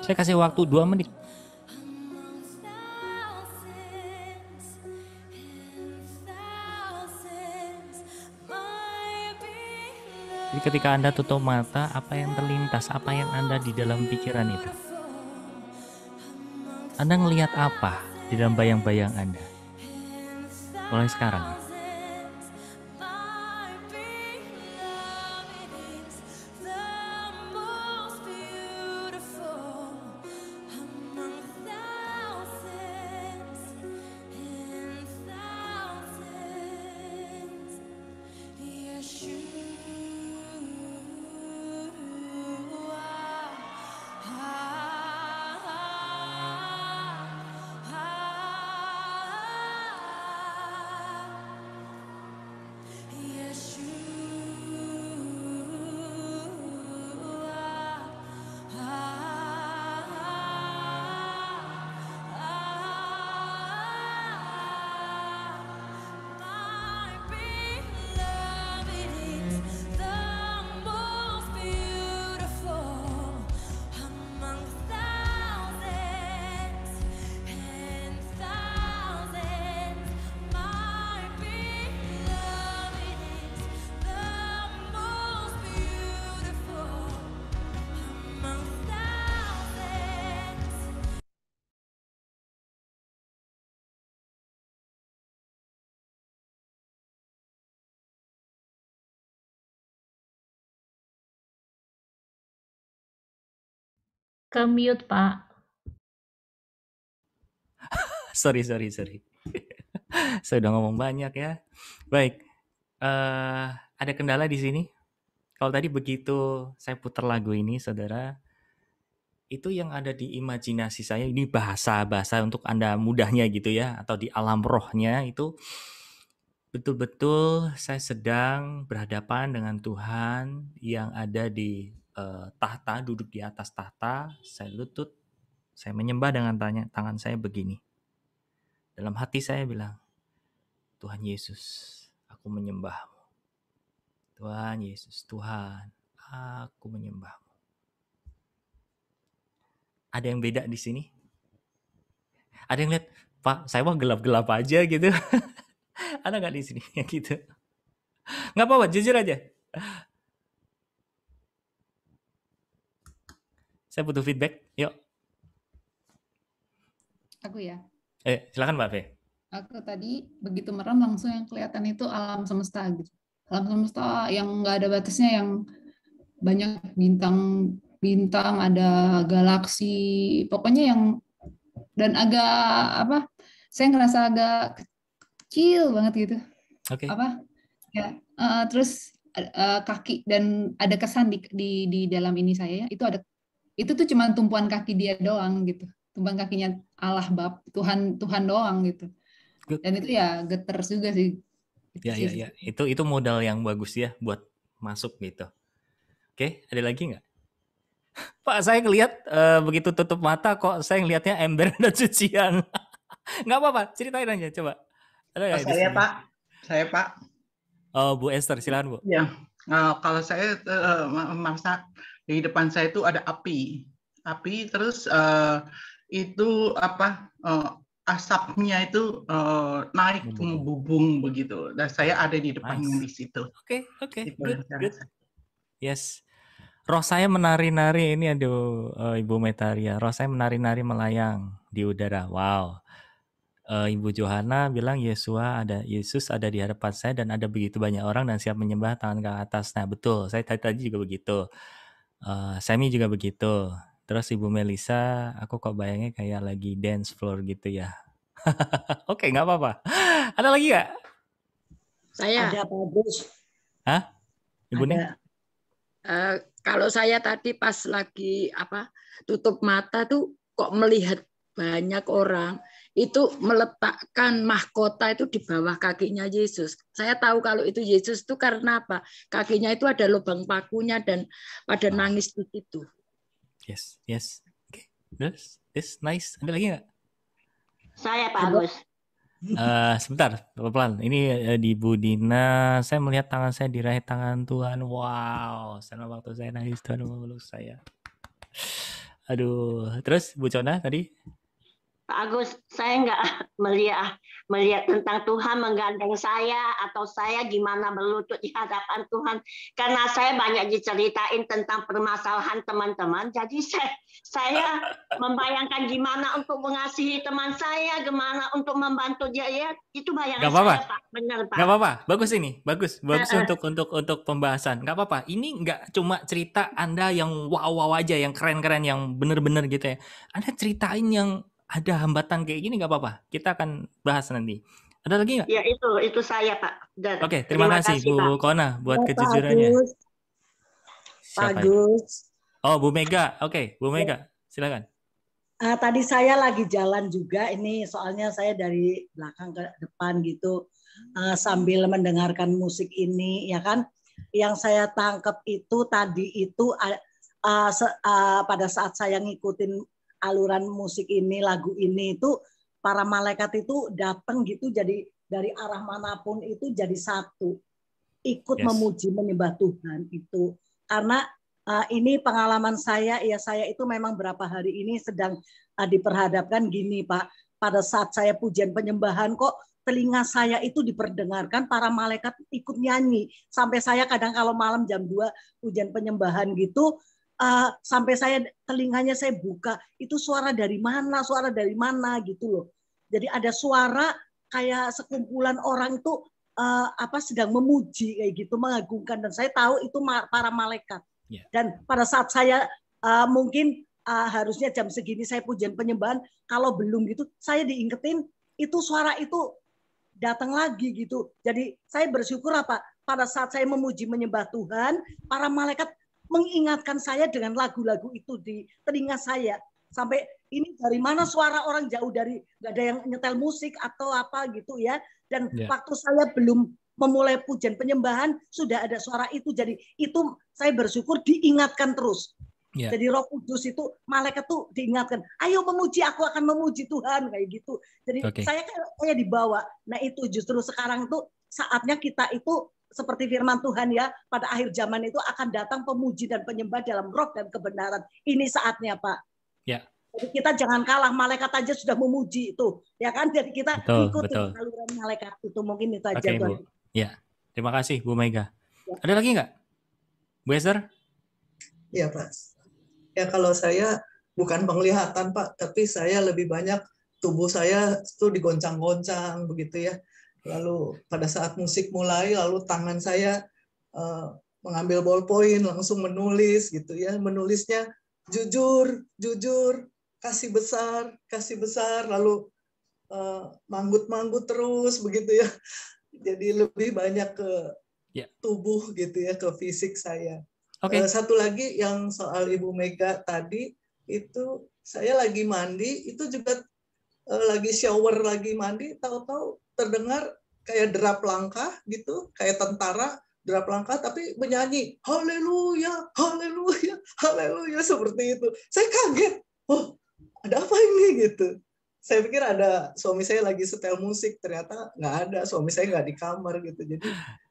Saya kasih waktu 2 menit. Jadi ketika Anda tutup mata, apa yang terlintas, apa yang Anda di dalam pikiran itu? Anda ngelihat apa di dalam bayang-bayang Anda? Mulai sekarang ya. Ke mute, Pak. Sorry. Saya udah ngomong banyak ya. Baik, ada kendala di sini. Kalau tadi begitu saya putar lagu ini, saudara, itu yang ada di imajinasi saya, ini bahasa untuk Anda mudahnya gitu ya, atau di alam rohnya itu betul-betul saya sedang berhadapan dengan Tuhan yang ada di tahta, duduk di atas tahta, saya lutut, saya menyembah dengan tangan saya begini. Dalam hati saya bilang, Tuhan Yesus, aku menyembahmu. Tuhan Yesus, Tuhan, aku menyembahmu. Ada yang beda di sini? Ada yang lihat, Pak, saya mah gelap-gelap aja gitu. Ada nggak di sini yang gitu? Nggak apa-apa, jujur aja. Saya butuh feedback. Yuk. Aku ya. Silakan Mbak Fe. Aku tadi begitu merem langsung yang kelihatan itu alam semesta gitu. Alam semesta yang nggak ada batasnya, yang banyak bintang, ada galaksi, pokoknya yang, dan agak apa? Saya ngerasa agak kecil banget gitu. Oke. Apa? Ya. Terus kaki, dan ada kesan di dalam ini saya ya, itu tuh cuma tumpuan kaki dia doang gitu. Tumpuan kakinya Allah Bap, Tuhan doang gitu. Good. Dan itu ya geter juga sih. Ya. Itu modal yang bagus ya buat masuk gitu. Oke, ada lagi nggak? Pak, saya ngelihat begitu tutup mata kok saya ngelihatnya ember dan cucian. Nggak apa-apa, ceritain aja coba. Ada nggak di sini? Saya Pak. Oh, Bu Esther, silakan Bu. Ya, kalau saya merasa di depan saya itu ada api, terus itu apa? Asapnya itu naik membubung begitu, dan saya ada di depannya di situ. Oke, good. Yes, roh saya menari-nari ini, aduh, Ibu Metaria, roh saya menari-nari melayang di udara. Wow. Ibu Johana bilang Yesus ada di hadapan saya dan ada begitu banyak orang dan siap menyembah tangan ke atas. Nah betul, saya tadi juga begitu. Semi juga begitu. Terus Ibu Melisa, aku kok bayangnya kayak lagi dance floor gitu ya. Oke, nggak apa-apa. Ada lagi nggak? Saya. Ada Pak Gus. Hah? Ibu Neng? Kalau saya tadi pas lagi tutup mata tuh kok melihat banyak orang itu meletakkan mahkota itu di bawah kakinya Yesus. Saya tahu kalau itu Yesus itu karena apa? Kakinya itu ada lubang pakunya dan pada nangis di situ. Yes. Oke. This nice. Ada lagi nggak? Saya Pak Agus. Sebentar, pelan-pelan. Ini di Bu Dina, saya melihat tangan saya diraih tangan Tuhan. Wow, sama waktu saya nangis Tuhan memeluk saya. Aduh, terus Bu Cona tadi? Pak Agus, saya nggak melihat tentang Tuhan menggandeng saya atau saya gimana berlutut di hadapan Tuhan, karena saya banyak diceritain tentang permasalahan teman-teman. Jadi saya membayangkan gimana untuk mengasihi teman saya, gimana untuk membantu dia, ya itu bayangan Gak apa-apa, saya, Pak. Benar, Pak. gak apa-apa. Bagus ini, bagus untuk pembahasan. Gak apa-apa. Ini nggak cuma cerita Anda yang wow aja, yang keren-keren, yang bener-bener gitu ya. Anda ceritain yang ada hambatan kayak gini, nggak apa-apa. Kita akan bahas nanti. Ada lagi nggak? Ya itu saya, Pak. Oke, terima kasih Bu Pak. Kona buat Pak kejujurannya. Agus. Siapa Pak itu? Agus. Oh, Bu Mega. Oke, Bu Mega, silakan. Tadi saya lagi jalan juga, ini soalnya saya dari belakang ke depan gitu, sambil mendengarkan musik ini, ya kan. Yang saya tangkap itu tadi itu pada saat saya ngikutin aluran musik ini, lagu ini itu para malaikat itu datang gitu, jadi dari arah manapun itu jadi satu, ikut memuji menyembah Tuhan itu. Karena ini pengalaman saya, ya saya itu memang berapa hari ini sedang diperhadapkan gini Pak, pada saat saya pujian penyembahan kok telinga saya itu diperdengarkan para malaikat ikut nyanyi, sampai saya kadang kalau malam jam 2 pujian penyembahan gitu, sampai saya telinganya saya buka, itu suara dari mana gitu loh. Jadi ada suara kayak sekumpulan orang itu sedang memuji kayak gitu, mengagungkan, dan saya tahu itu para malaikat. Dan pada saat saya mungkin harusnya jam segini saya pujian penyembahan, kalau belum gitu saya diingetin itu suara itu datang lagi gitu. Jadi saya bersyukur pada saat saya memuji menyembah Tuhan, para malaikat mengingatkan saya dengan lagu-lagu itu di telinga saya. Sampai ini dari mana suara orang jauh, dari nggak ada yang nyetel musik atau apa gitu ya. Dan waktu saya belum memulai pujian penyembahan sudah ada suara itu. Jadi itu saya bersyukur diingatkan terus. Jadi Roh Kudus itu, malaikat tuh diingatkan, ayo memuji, aku akan memuji Tuhan kayak gitu. Jadi saya kayak dibawa. Nah itu justru sekarang tuh saatnya kita itu seperti firman Tuhan ya, pada akhir zaman itu akan datang pemuji dan penyembah dalam roh dan kebenaran. Ini saatnya Pak. Jadi kita jangan kalah, malaikat aja sudah memuji itu, ya kan? Jadi kita ikuti saluran malaikat itu. Mungkin itu aja Bu. Ya, terima kasih Bu Mega. Ada lagi nggak, Bu Esther? Iya Pak. Ya kalau saya bukan penglihatan Pak, tapi saya lebih banyak tubuh saya itu digoncang-goncang begitu ya. Lalu pada saat musik mulai, lalu tangan saya mengambil ballpoint langsung menulis gitu ya. Menulisnya jujur, kasih besar, lalu manggut-manggut terus begitu ya. Jadi lebih banyak ke tubuh gitu ya, ke fisik saya. Satu lagi yang soal Ibu Mega tadi, itu saya lagi mandi, itu juga lagi shower, lagi mandi, tahu-tahu terdengar kayak derap langkah gitu, kayak tentara derap langkah, tapi menyanyi haleluya, haleluya, haleluya, seperti itu. Saya kaget, oh ada apa ini gitu. Saya pikir ada suami saya lagi setel musik, ternyata nggak ada, suami saya nggak di kamar gitu. Jadi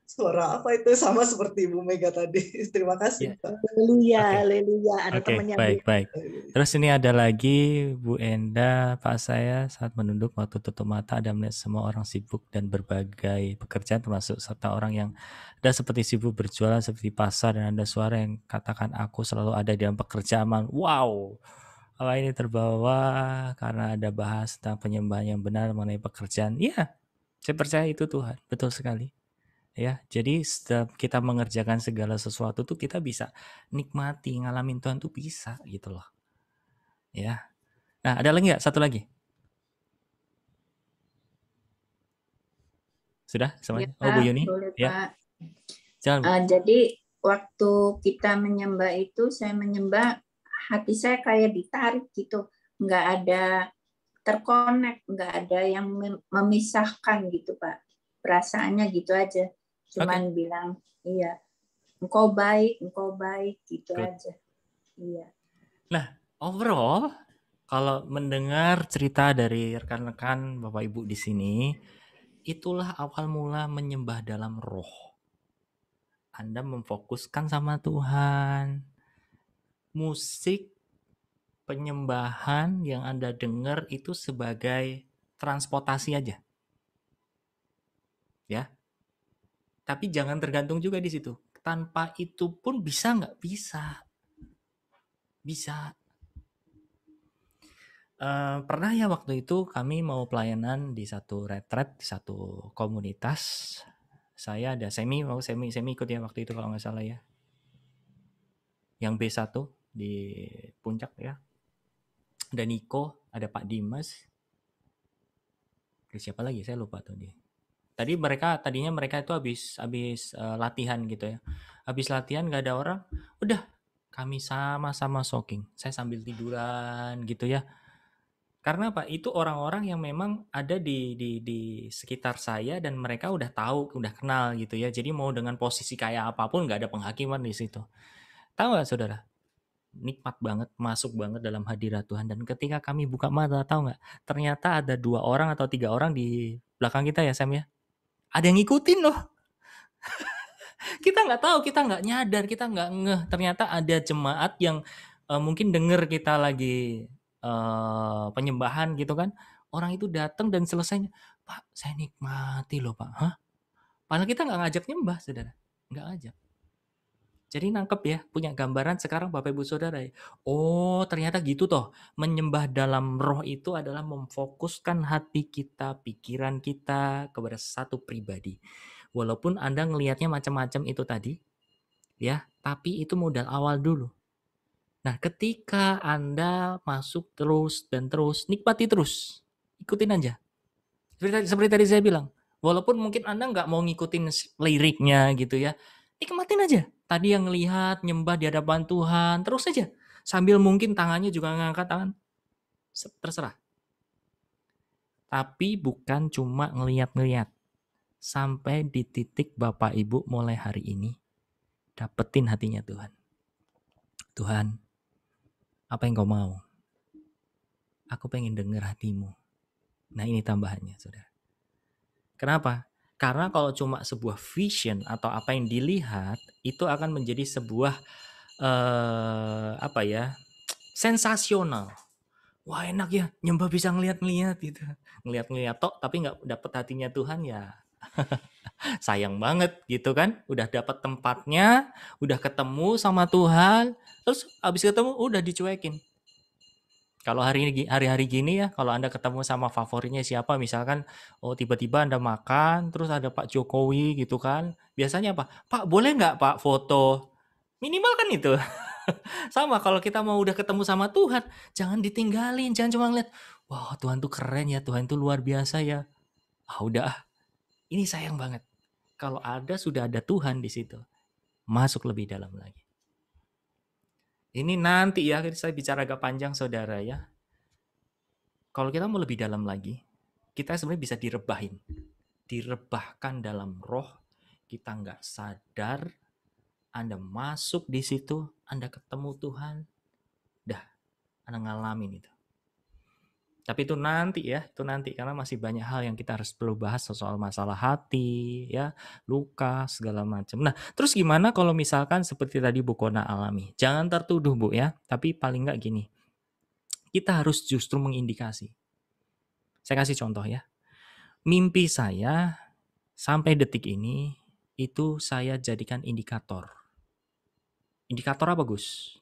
suara apa itu, sama seperti Ibu Mega tadi. Terima kasih. Haleluya, haleluya. Ada temannya. Baik. Terus ini ada lagi Bu Enda, Pak saya saat menunduk waktu tutup mata ada melihat semua orang sibuk dan berbagai pekerjaan, termasuk serta orang yang ada seperti sibuk berjualan seperti pasar, dan ada suara yang katakan aku selalu ada di dalam pekerjaan. Wow. Apa ini terbawa karena ada bahas tentang penyembahan yang benar mengenai pekerjaan. Iya, saya percaya itu Tuhan, betul sekali. Ya, jadi setiap kita mengerjakan segala sesuatu tuh kita bisa nikmati, ngalamin Tuhan tuh bisa gitu loh. Ya. Nah, ada lagi nggak? Satu lagi. Sudah semuanya? Ya, Bu Yuni? boleh ya. Pak. Jadi waktu kita menyembah itu, saya menyembah, hati saya kayak ditarik gitu, nggak ada terkonek, nggak ada yang memisahkan gitu Pak. Perasaannya gitu aja, cuman bilang iya, engkau baik gitu aja. Iya. Nah, overall kalau mendengar cerita dari rekan-rekan Bapak Ibu di sini, itulah awal mula menyembah dalam roh. Anda memfokuskan sama Tuhan. Musik penyembahan yang Anda dengar itu sebagai transportasi aja. Ya. Tapi jangan tergantung juga di situ. Tanpa itu pun bisa nggak? Bisa. Bisa. Pernah ya waktu itu kami mau pelayanan di satu retret, di satu komunitas. Saya ada semi ikut ya waktu itu kalau nggak salah ya. Yang B1 di Puncak ya. Ada Niko, ada Pak Dimas. Siapa lagi? Saya lupa tuh dia. Tadinya mereka itu habis latihan gitu ya. Habis latihan nggak ada orang, udah kami sama-sama soaking. Saya sambil tiduran gitu ya. Karena apa? Itu orang-orang yang memang ada di sekitar saya dan mereka udah tahu, udah kenal gitu ya. Jadi mau dengan posisi kayak apapun nggak ada penghakiman di situ. Tahu nggak saudara? Nikmat banget, masuk banget dalam hadirat Tuhan. Dan ketika kami buka mata, tahu nggak? Ternyata ada 2 orang atau 3 orang di belakang kita ya Sam ya. Ada yang ngikutin loh. Kita nggak tahu, kita nggak nyadar, kita nggak ngeh. Ternyata ada jemaat yang mungkin dengar kita lagi penyembahan gitu kan. Orang itu datang dan selesainya, Pak, saya nikmati loh Pak. Hah? Padahal kita nggak ngajak nyembah, saudara. Nggak ngajak. Jadi nangkep ya, punya gambaran sekarang Bapak Ibu Saudara ya. Oh ternyata gitu toh, menyembah dalam roh itu adalah memfokuskan hati kita, pikiran kita kepada satu pribadi. Walaupun Anda ngelihatnya macam-macam itu tadi, ya, tapi itu modal awal dulu. Nah ketika Anda masuk terus dan terus, nikmati terus, ikutin aja. Seperti tadi saya bilang, walaupun mungkin Anda nggak mau ngikutin liriknya gitu ya, nikmatin aja. Tadi yang lihat nyembah di hadapan Tuhan, terus aja. Sambil mungkin tangannya juga ngangkat tangan. Terserah. Tapi bukan cuma ngeliat-ngeliat. Sampai di titik Bapak Ibu mulai hari ini, dapetin hatinya Tuhan. Tuhan, apa yang kau mau? Aku pengen denger hatimu. Nah ini tambahannya, saudara. Kenapa? Karena kalau cuma sebuah vision atau apa yang dilihat itu akan menjadi sebuah sensasional. Wah enak ya, nyembah bisa ngeliat-ngeliat gitu. Ngeliat-ngeliat tok tapi nggak dapet hatinya Tuhan ya. Sayang banget gitu kan. Udah dapet tempatnya, udah ketemu sama Tuhan, terus habis ketemu udah dicuekin. Kalau hari-hari gini ya, kalau Anda ketemu sama favoritnya siapa, misalkan, oh tiba-tiba Anda makan, terus ada Pak Jokowi gitu kan, biasanya apa? Pak boleh nggak Pak foto? Minimal kan itu. Sama kalau kita mau udah ketemu sama Tuhan, jangan ditinggalin, jangan cuma ngeliat, wah Tuhan tuh keren ya, Tuhan tuh luar biasa ya. Udah, ini sayang banget. Kalau sudah ada Tuhan di situ, masuk lebih dalam lagi. Ini nanti ya, saya bicara agak panjang saudara ya. Kalau kita mau lebih dalam lagi, kita sebenarnya bisa direbahin. Direbahkan dalam roh, kita nggak sadar, Anda masuk di situ, Anda ketemu Tuhan, dah, Anda ngalamin itu. Tapi itu nanti ya, itu nanti karena masih banyak hal yang kita harus perlu bahas soal masalah hati, ya, luka, segala macam. Nah, terus gimana kalau misalkan seperti tadi Bu Kona alami? Jangan tertuduh Bu ya, tapi paling nggak gini, kita harus justru mengindikasi. Saya kasih contoh ya. Mimpi saya sampai detik ini itu saya jadikan indikator. Indikator apa Gus?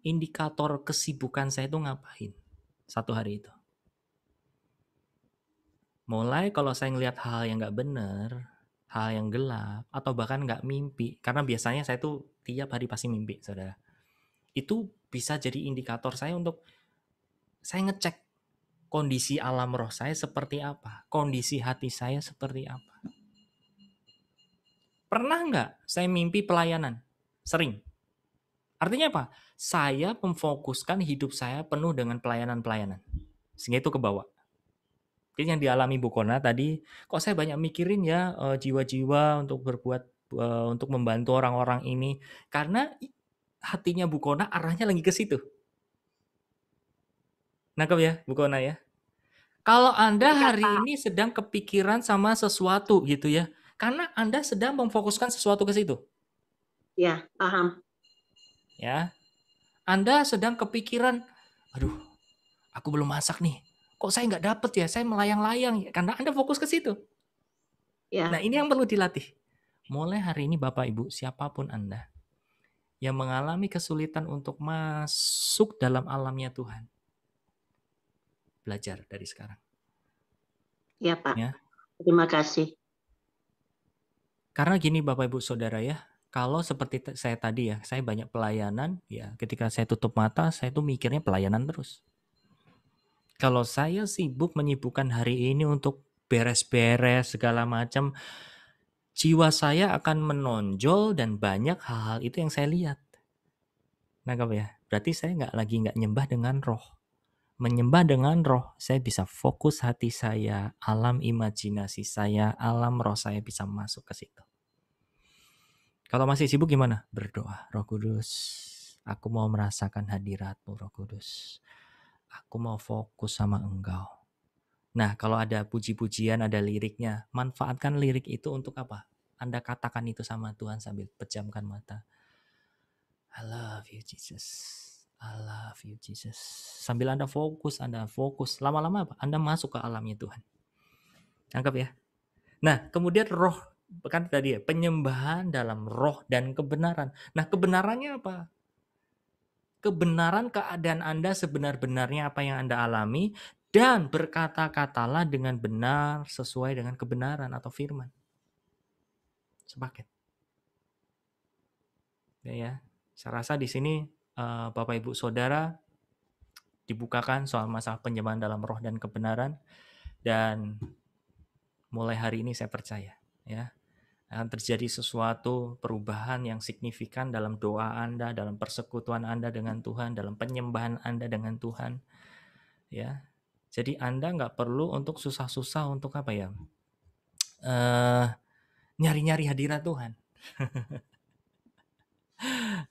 Indikator kesibukan saya itu ngapain satu hari itu. Mulai kalau saya ngelihat hal yang nggak benar, hal yang gelap, atau bahkan nggak mimpi, karena biasanya saya tuh tiap hari pasti mimpi, saudara. Itu bisa jadi indikator saya untuk saya ngecek kondisi alam roh saya seperti apa, kondisi hati saya seperti apa. Pernah nggak saya mimpi pelayanan? Sering. Artinya apa? Saya memfokuskan hidup saya penuh dengan pelayanan-pelayanan. Sehingga itu kebawa. Yang dialami Bu Kona tadi, kok saya banyak mikirin ya jiwa-jiwa untuk berbuat, untuk membantu orang-orang ini. Karena hatinya Bu Kona arahnya lagi ke situ. Nangkep ya Bu Kona ya? Kalau Anda hari ini sedang kepikiran sama sesuatu gitu ya, karena Anda sedang memfokuskan sesuatu ke situ. Ya, paham. Ya, Anda sedang kepikiran, Aduh, aku belum masak nih. Kok saya nggak dapet ya? Saya melayang-layang ya. Karena Anda fokus ke situ. Ya. Nah, ini yang perlu dilatih. Mulai hari ini Bapak Ibu, siapapun Anda yang mengalami kesulitan untuk masuk dalam alamnya Tuhan, belajar dari sekarang. Ya, Pak. Ya. Terima kasih. Karena gini Bapak Ibu Saudara ya, kalau seperti saya tadi ya, saya banyak pelayanan, ya ketika saya tutup mata, saya tuh mikirnya pelayanan terus. Kalau saya sibuk menyibukkan hari ini untuk beres-beres segala macam, jiwa saya akan menonjol dan banyak hal-hal itu yang saya lihat. Nangkap ya? Berarti saya nggak nyembah dengan roh. Menyembah dengan roh, saya bisa fokus hati saya, alam imajinasi saya, alam roh saya bisa masuk ke situ. Kalau masih sibuk gimana? Berdoa, Roh Kudus, aku mau merasakan hadirat-Mu, Roh Kudus. Aku mau fokus sama Engkau. Nah, kalau ada puji-pujian, ada liriknya, manfaatkan lirik itu untuk apa? Anda katakan itu sama Tuhan sambil pejamkan mata. I love you, Jesus. I love you, Jesus. Sambil Anda fokus. Lama-lama apa? Anda masuk ke alamnya Tuhan. Anggap ya. Nah, kemudian roh, kan tadi ya, penyembahan dalam roh dan kebenaran. Nah, kebenarannya apa? Kebenaran keadaan Anda sebenar-benarnya apa yang Anda alami, dan berkata-katalah dengan benar sesuai dengan kebenaran atau firman. Sepaket. Ya, saya rasa di sini Bapak Ibu Saudara dibukakan soal masalah penyembahan dalam roh dan kebenaran, dan mulai hari ini saya percaya ya akan terjadi sesuatu perubahan yang signifikan dalam doa Anda, dalam persekutuan Anda dengan Tuhan, dalam penyembahan Anda dengan Tuhan. Ya, jadi Anda nggak perlu untuk susah-susah untuk apa ya, nyari-nyari hadirat Tuhan.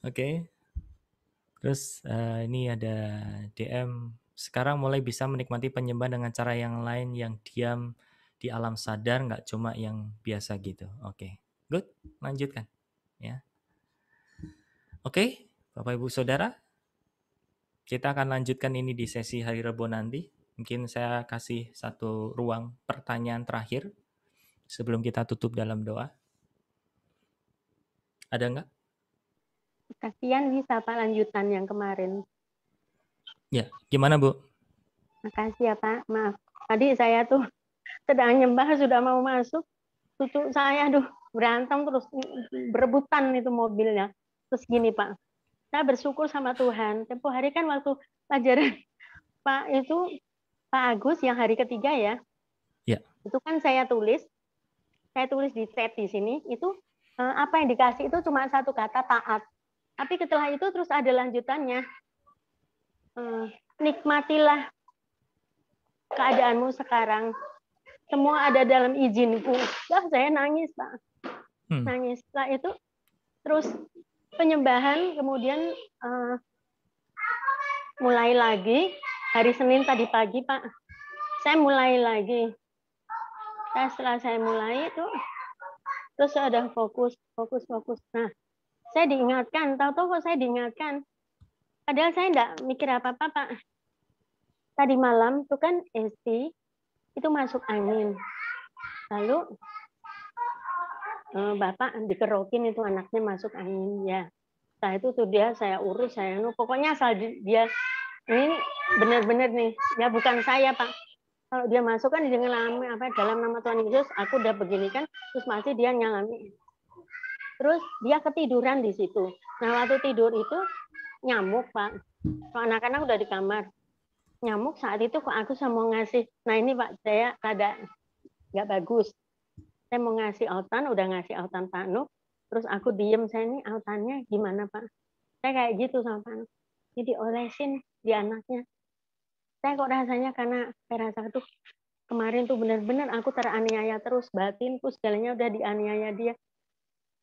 Oke. Terus ini ada DM. Sekarang mulai bisa menikmati penyembahan dengan cara yang lain yang diam di alam sadar, nggak cuma yang biasa gitu. Oke, good. Lanjutkan. Ya. Oke, Bapak Ibu Saudara, kita akan lanjutkan ini di sesi hari Rabu nanti. Mungkin saya kasih satu ruang pertanyaan terakhir sebelum kita tutup dalam doa. Ada nggak? Kasihan bisa Pak lanjutan yang kemarin. Ya, gimana Bu? Makasih ya Pak, maaf. Tadi saya tuh sedang nyembah, sudah mau masuk, cucu saya berantem terus berebutan itu mobilnya. Terus gini Pak, saya bersyukur sama Tuhan. Tempoh hari kan waktu pelajaran Pak Pak Agus yang hari ketiga ya. Ya. Itu kan saya tulis di chat di sini, itu apa yang dikasih itu cuma satu kata, taat. Tapi setelah itu terus ada lanjutannya. Nikmatilah keadaanmu sekarang. Semua ada dalam izinku. Saya nangis, Pak. Nangis. Setelah itu terus penyembahan, kemudian mulai lagi. Hari Senin tadi pagi, Pak. Saya mulai lagi. Setelah saya mulai itu, terus saya ada fokus. Nah, saya diingatkan, tahu-tahu kok saya diingatkan. Padahal saya enggak mikir apa-apa, Pak. Tadi malam itu kan Esti itu masuk angin. Lalu Bapak dikerokin itu anaknya masuk angin ya. Setelah itu tuh saya urus, pokoknya asal dia ini benar-benar nih, ya bukan saya, Pak. Kalau dia masuk kan dengan dalam nama Tuhan Yesus, aku udah begini kan, terus masih dia nyalami. Terus dia ketiduran di situ. Nah, waktu tidur itu nyamuk, Pak. Kalau anak-anak udah di kamar. Nyamuk saat itu kok aku mau ngasih. Nah, ini Pak, saya rada nggak bagus. Saya mau ngasih autan, udah ngasih autan Pak Nuk. Terus aku diem, saya ini autannya gimana, Pak? Saya kayak gitu sama Pak Nuk. Jadi olesin di anaknya. Saya kok rasanya karena saya rasa tuh kemarin tuh benar-benar aku teraniaya terus, batinku segalanya udah dianiaya dia.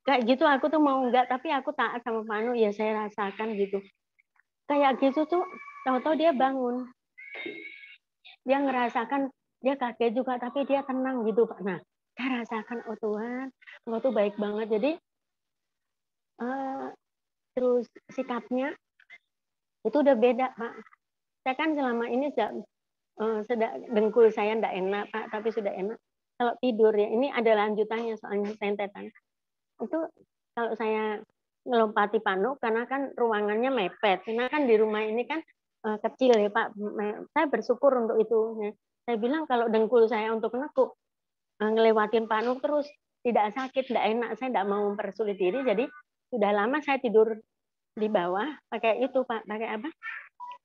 Kayak gitu aku tuh mau enggak, tapi aku taat sama Pak Nuk, ya saya rasakan gitu. Kayak gitu tuh, tahu-tahu dia bangun. Dia ngerasakan, dia kaget juga, tapi dia tenang gitu, Pak. Nah, saya rasakan, oh Tuhan, Engkau tuh baik banget. Jadi, terus sikapnya itu udah beda, Pak. Saya kan selama ini sudah dengkul saya enggak enak Pak, tapi sudah enak. Kalau tidur ya, ini ada lanjutannya soalnya sentetan. Itu kalau saya ngelompati Panuk karena kan ruangannya mepet. Karena kan di rumah ini kan kecil ya Pak. Saya bersyukur untuk itu. Saya bilang kalau dengkul saya untuk nekuk ngelewatin Panuk terus tidak sakit, tidak enak. Saya tidak mau mempersulit diri. Jadi sudah lama saya tidur di bawah pakai itu Pak, pakai apa?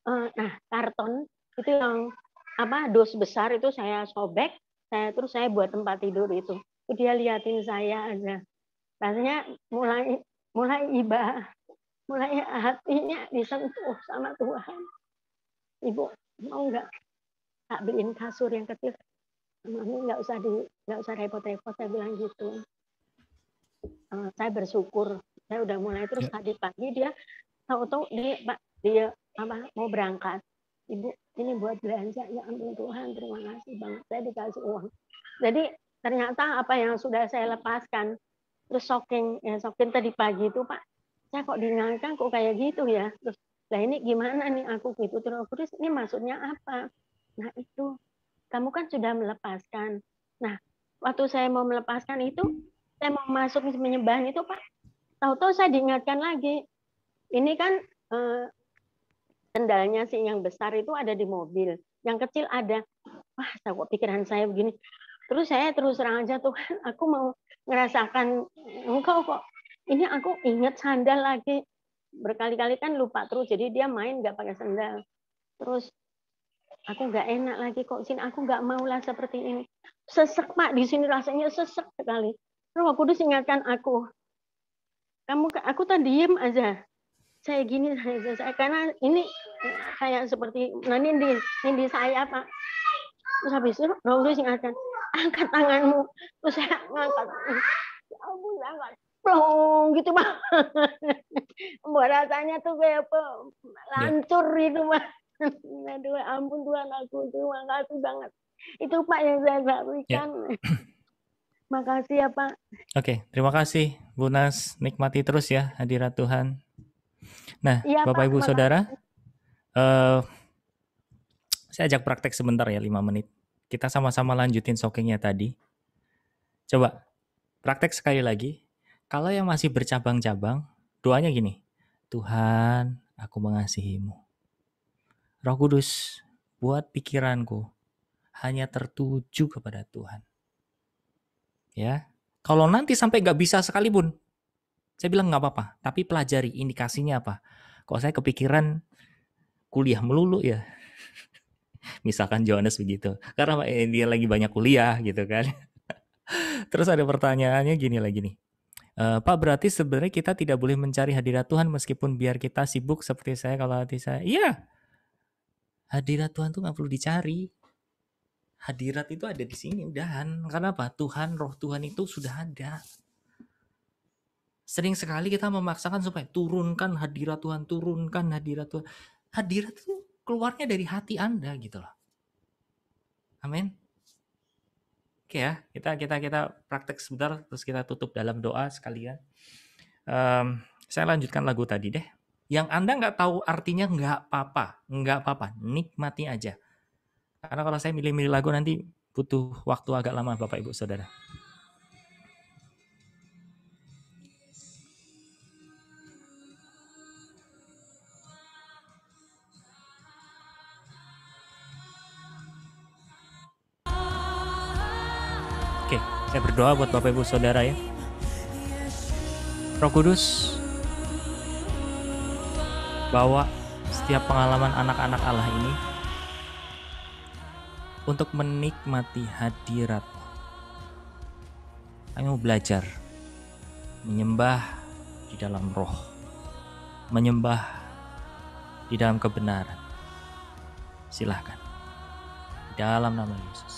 Nah, karton itu yang apa dos besar itu saya sobek, terus saya buat tempat tidur itu. Dia liatin saya aja. Rasanya mulai iba, mulai hatinya disentuh sama Tuhan. Ibu mau nggak tak beliin kasur yang kecil? Mami nggak usah repot-repot, saya bilang gitu. Saya bersyukur, saya udah mulai terus tadi pagi dia tahu-tahu dia mau berangkat. Ibu ini buat belanja, ya ampun Tuhan terima kasih banget saya dikasih uang. Jadi ternyata apa yang sudah saya lepaskan terus shocking tadi pagi itu Pak, saya kok diingatkan kok kayak gitu ya. Terus lah ini gimana nih aku gitu terus ini maksudnya apa? Nah itu kamu kan sudah melepaskan. Nah waktu saya mau melepaskan itu saya mau masuk menyembah itu Pak, tahu-tahu saya diingatkan lagi ini kan sendalnya sih yang besar itu ada di mobil, yang kecil ada. Wah, kok pikiran saya begini. Terus saya terus terang aja Tuhan, aku mau ngerasakan engkau kok. Ini aku ingat sandal lagi. Berkali-kali kan lupa terus, jadi dia main nggak pakai sandal. Terus aku nggak enak lagi kok sini, aku nggak maulah seperti ini. Sesek Pak, di sini rasanya sesek sekali. Terus Roh Kudus ingatkan aku tadi diem aja. Saya gini saya karena ini kayak seperti nindi saya Pak. Terus habis itu Roh Kudus ingatkan, angkat tanganmu. Terus saya ngangkat. Ya ampun, saya angkat. Plong gitu Pak. Buat rasanya tuh kayak lancur itu Pak. Aduh ampun Tuhan, aku terima kasih banget. Itu Pak yang saya berikan. Makasih ya Pak. Oke, terima kasih Bu Nas. Nikmati terus ya hadirat Tuhan. Nah, ya, Bapak Pak, Ibu Saudara, saya ajak praktek sebentar ya 5 menit. Kita sama-sama lanjutin sockingnya tadi. Coba praktek sekali lagi. Kalau yang masih bercabang-cabang, doanya gini. Tuhan, aku mengasihimu. Roh Kudus, buat pikiranku hanya tertuju kepada Tuhan. Ya, kalau nanti sampai nggak bisa sekalipun, saya bilang nggak apa-apa. Tapi pelajari indikasinya apa. Kok saya kepikiran kuliah melulu ya. Misalkan Johannes begitu. Karena dia lagi banyak kuliah gitu kan. Terus ada pertanyaannya gini lagi nih. Pak, berarti sebenarnya kita tidak boleh mencari hadirat Tuhan meskipun biar kita sibuk seperti saya kalau hati saya. Iya. Hadirat Tuhan tuh nggak perlu dicari. Hadirat itu ada di sini udahan. Karena apa? Tuhan, roh Tuhan itu sudah ada. Sering sekali kita memaksakan supaya turunkan hadirat Tuhan, turunkan hadirat Tuhan. Hadirat itu keluarnya dari hati Anda gitu loh. Amin. Oke ya, kita praktek sebentar terus kita tutup dalam doa sekalian. Saya lanjutkan lagu tadi deh. Yang Anda nggak tahu artinya nggak apa-apa, nikmati aja. Karena kalau saya milih-milih lagu nanti butuh waktu agak lama Bapak Ibu Saudara. Oke, saya berdoa buat Bapak Ibu Saudara ya. Roh Kudus, bawa setiap pengalaman anak-anak Allah ini untuk menikmati hadirat. Kami mau belajar menyembah di dalam roh, menyembah di dalam kebenaran. Silahkan. Di dalam nama Yesus.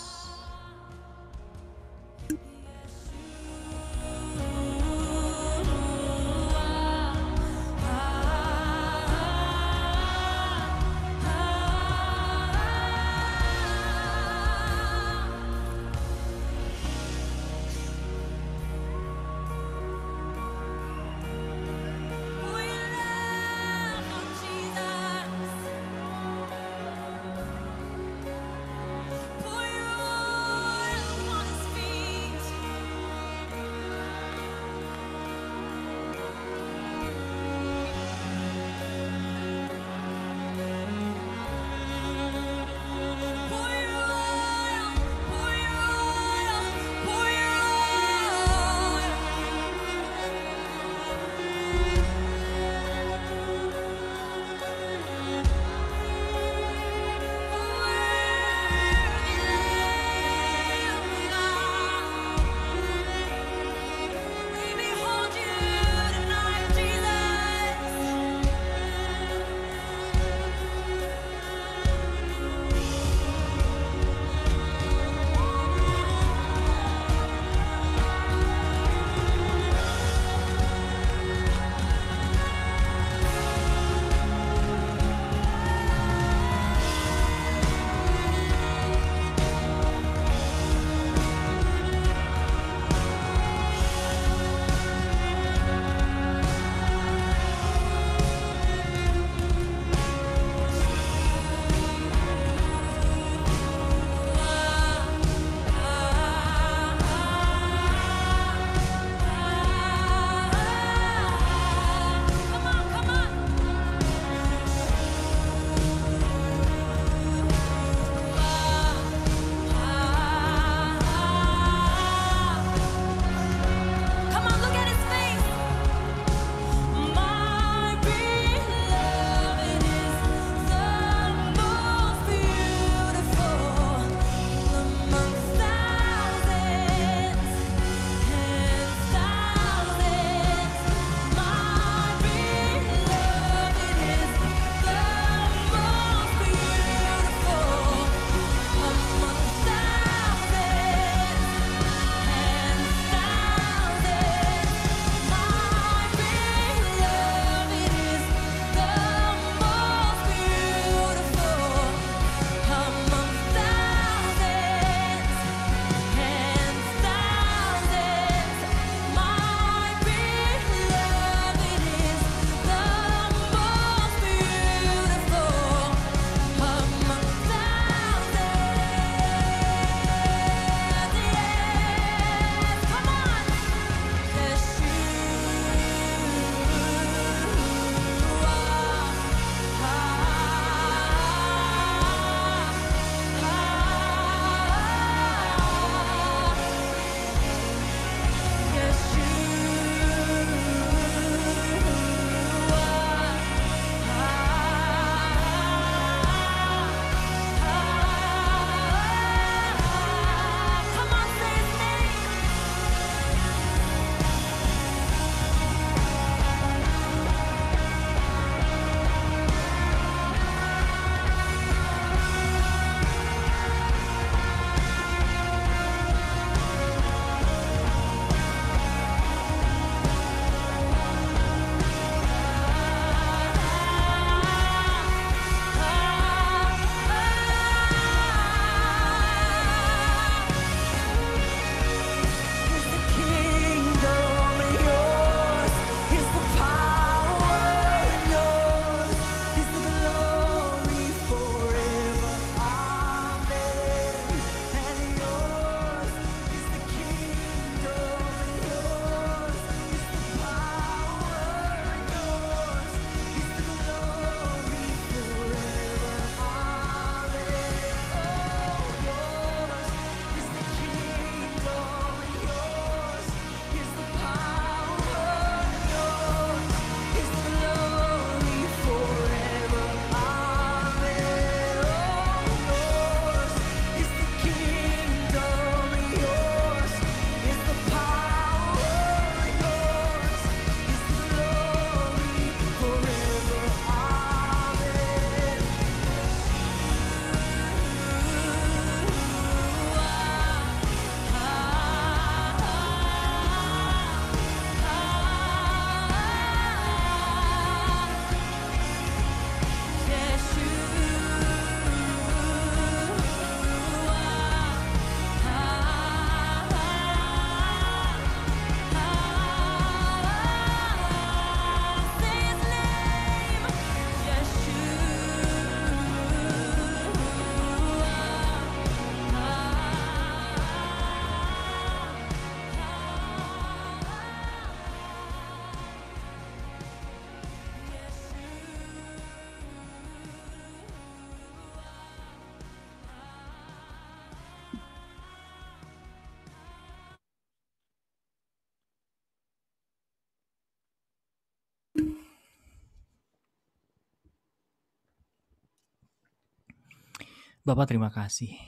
Bapak terima kasih.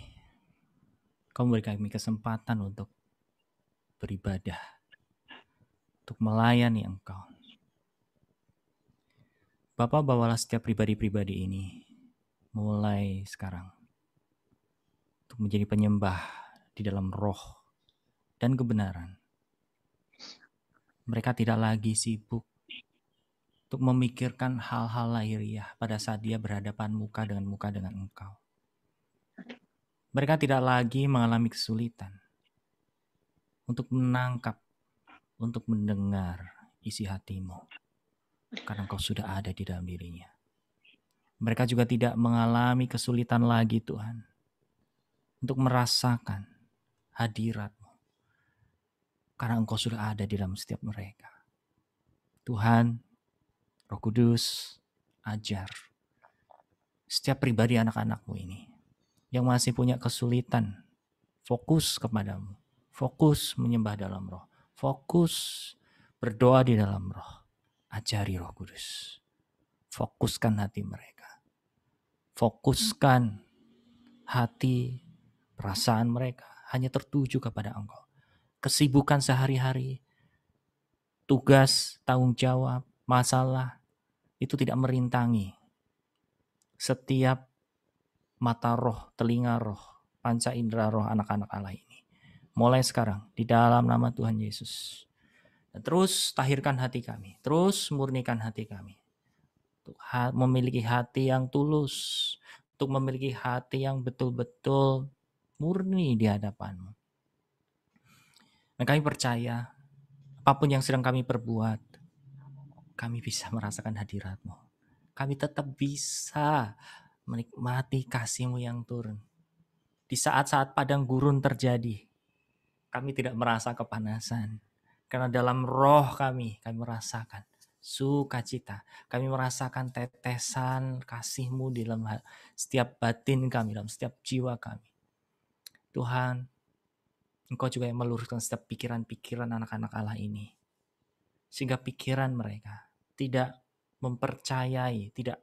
Kau memberi kami kesempatan untuk beribadah, untuk melayani Engkau. Bapak, bawalah setiap pribadi-pribadi ini mulai sekarang untuk menjadi penyembah di dalam roh dan kebenaran. Mereka tidak lagi sibuk untuk memikirkan hal-hal lahiriah pada saat dia berhadapan muka dengan Engkau. Mereka tidak lagi mengalami kesulitan untuk menangkap, untuk mendengar isi hatimu, karena Engkau sudah ada di dalam dirinya. Mereka juga tidak mengalami kesulitan lagi, Tuhan, untuk merasakan hadirat-Mu, karena Engkau sudah ada di dalam setiap mereka. Tuhan, Roh Kudus, ajar setiap pribadi anak-anak-Mu ini yang masih punya kesulitan, fokus kepadamu, fokus menyembah dalam roh, fokus berdoa di dalam roh. Ajari Roh Kudus, fokuskan hati mereka, fokuskan hati, perasaan mereka hanya tertuju kepada Engkau. Kesibukan sehari-hari, tugas, tanggung jawab, masalah, itu tidak merintangi setiap mata roh, telinga roh, panca indera roh anak-anak Allah ini. Mulai sekarang, di dalam nama Tuhan Yesus. Dan terus tahirkan hati kami, terus murnikan hati kami. Untuk memiliki hati yang tulus, untuk memiliki hati yang betul-betul murni di hadapan-Mu. Dan kami percaya, apapun yang sedang kami perbuat, kami bisa merasakan hadirat-Mu. Kami tetap bisa menikmati kasih-Mu yang turun. Di saat-saat padang gurun terjadi, kami tidak merasa kepanasan. Karena dalam roh kami merasakan sukacita. Kami merasakan tetesan kasih-Mu di dalam setiap batin kami, dalam setiap jiwa kami. Tuhan, Engkau juga yang meluruskan setiap pikiran-pikiran anak-anak Allah ini. Sehingga pikiran mereka tidak mempercayai, tidak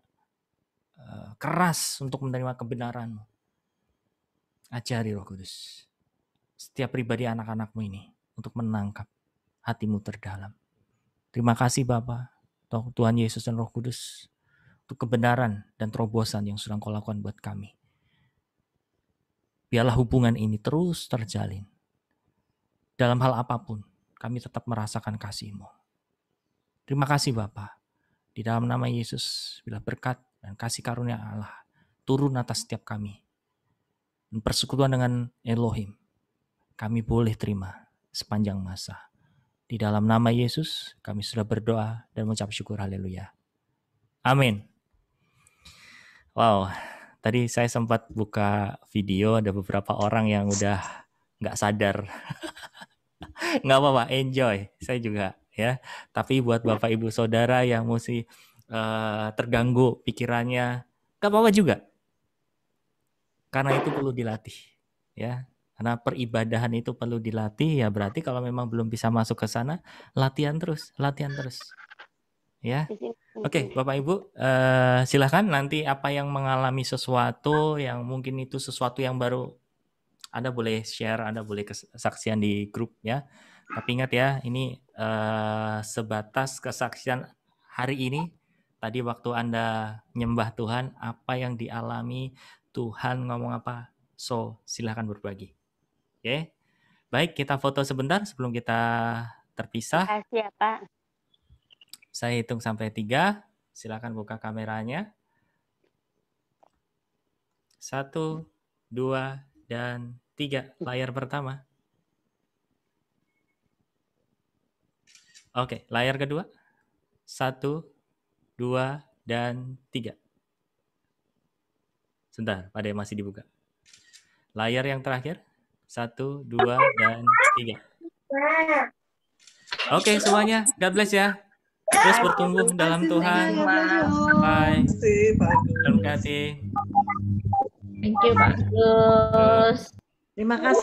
keras untuk menerima kebenaran-Mu. Ajari Roh Kudus setiap pribadi anak-anak-Mu ini untuk menangkap hati-Mu terdalam. Terima kasih Bapa, Tuhan Yesus dan Roh Kudus, untuk kebenaran dan terobosan yang sudah Engkau lakukan buat kami. Biarlah hubungan ini terus terjalin. Dalam hal apapun, kami tetap merasakan kasih-Mu. Terima kasih Bapa. Di dalam nama Yesus, bila berkat dan kasih karunia Allah turun atas setiap kami. Dan persekutuan dengan Elohim, kami boleh terima sepanjang masa. Di dalam nama Yesus, kami sudah berdoa dan mengucap syukur. Haleluya. Amin. Wow, tadi saya sempat buka video, ada beberapa orang yang udah nggak sadar. Nggak apa-apa, enjoy. Saya juga ya. Tapi buat Bapak Ibu Saudara yang mesti terganggu pikirannya, nggak apa-apa juga. Karena itu perlu dilatih, ya. Karena peribadahan itu perlu dilatih, ya berarti kalau memang belum bisa masuk ke sana, latihan terus, ya. Oke, Bapak Ibu, silahkan nanti apa yang mengalami sesuatu yang mungkin itu sesuatu yang baru, Anda boleh share, Anda boleh kesaksian di grup ya. Tapi ingat ya, ini sebatas kesaksian hari ini. Tadi waktu Anda nyembah Tuhan, apa yang dialami, Tuhan ngomong apa, so silahkan berbagi. Oke, baik kita foto sebentar sebelum kita terpisah. Terima kasih ya Pak. Saya hitung sampai 3, silahkan buka kameranya. 1, 2, dan 3, layar pertama. Oke, layar kedua. 1, 2, dan 3. Sebentar, pada yang masih dibuka. Layar yang terakhir. 1, 2, dan 3. Oke, semuanya. God bless ya. Terus bertumbuh dalam Tuhan. Bye. Terima kasih. Thank you Pak Gus. Terima kasih.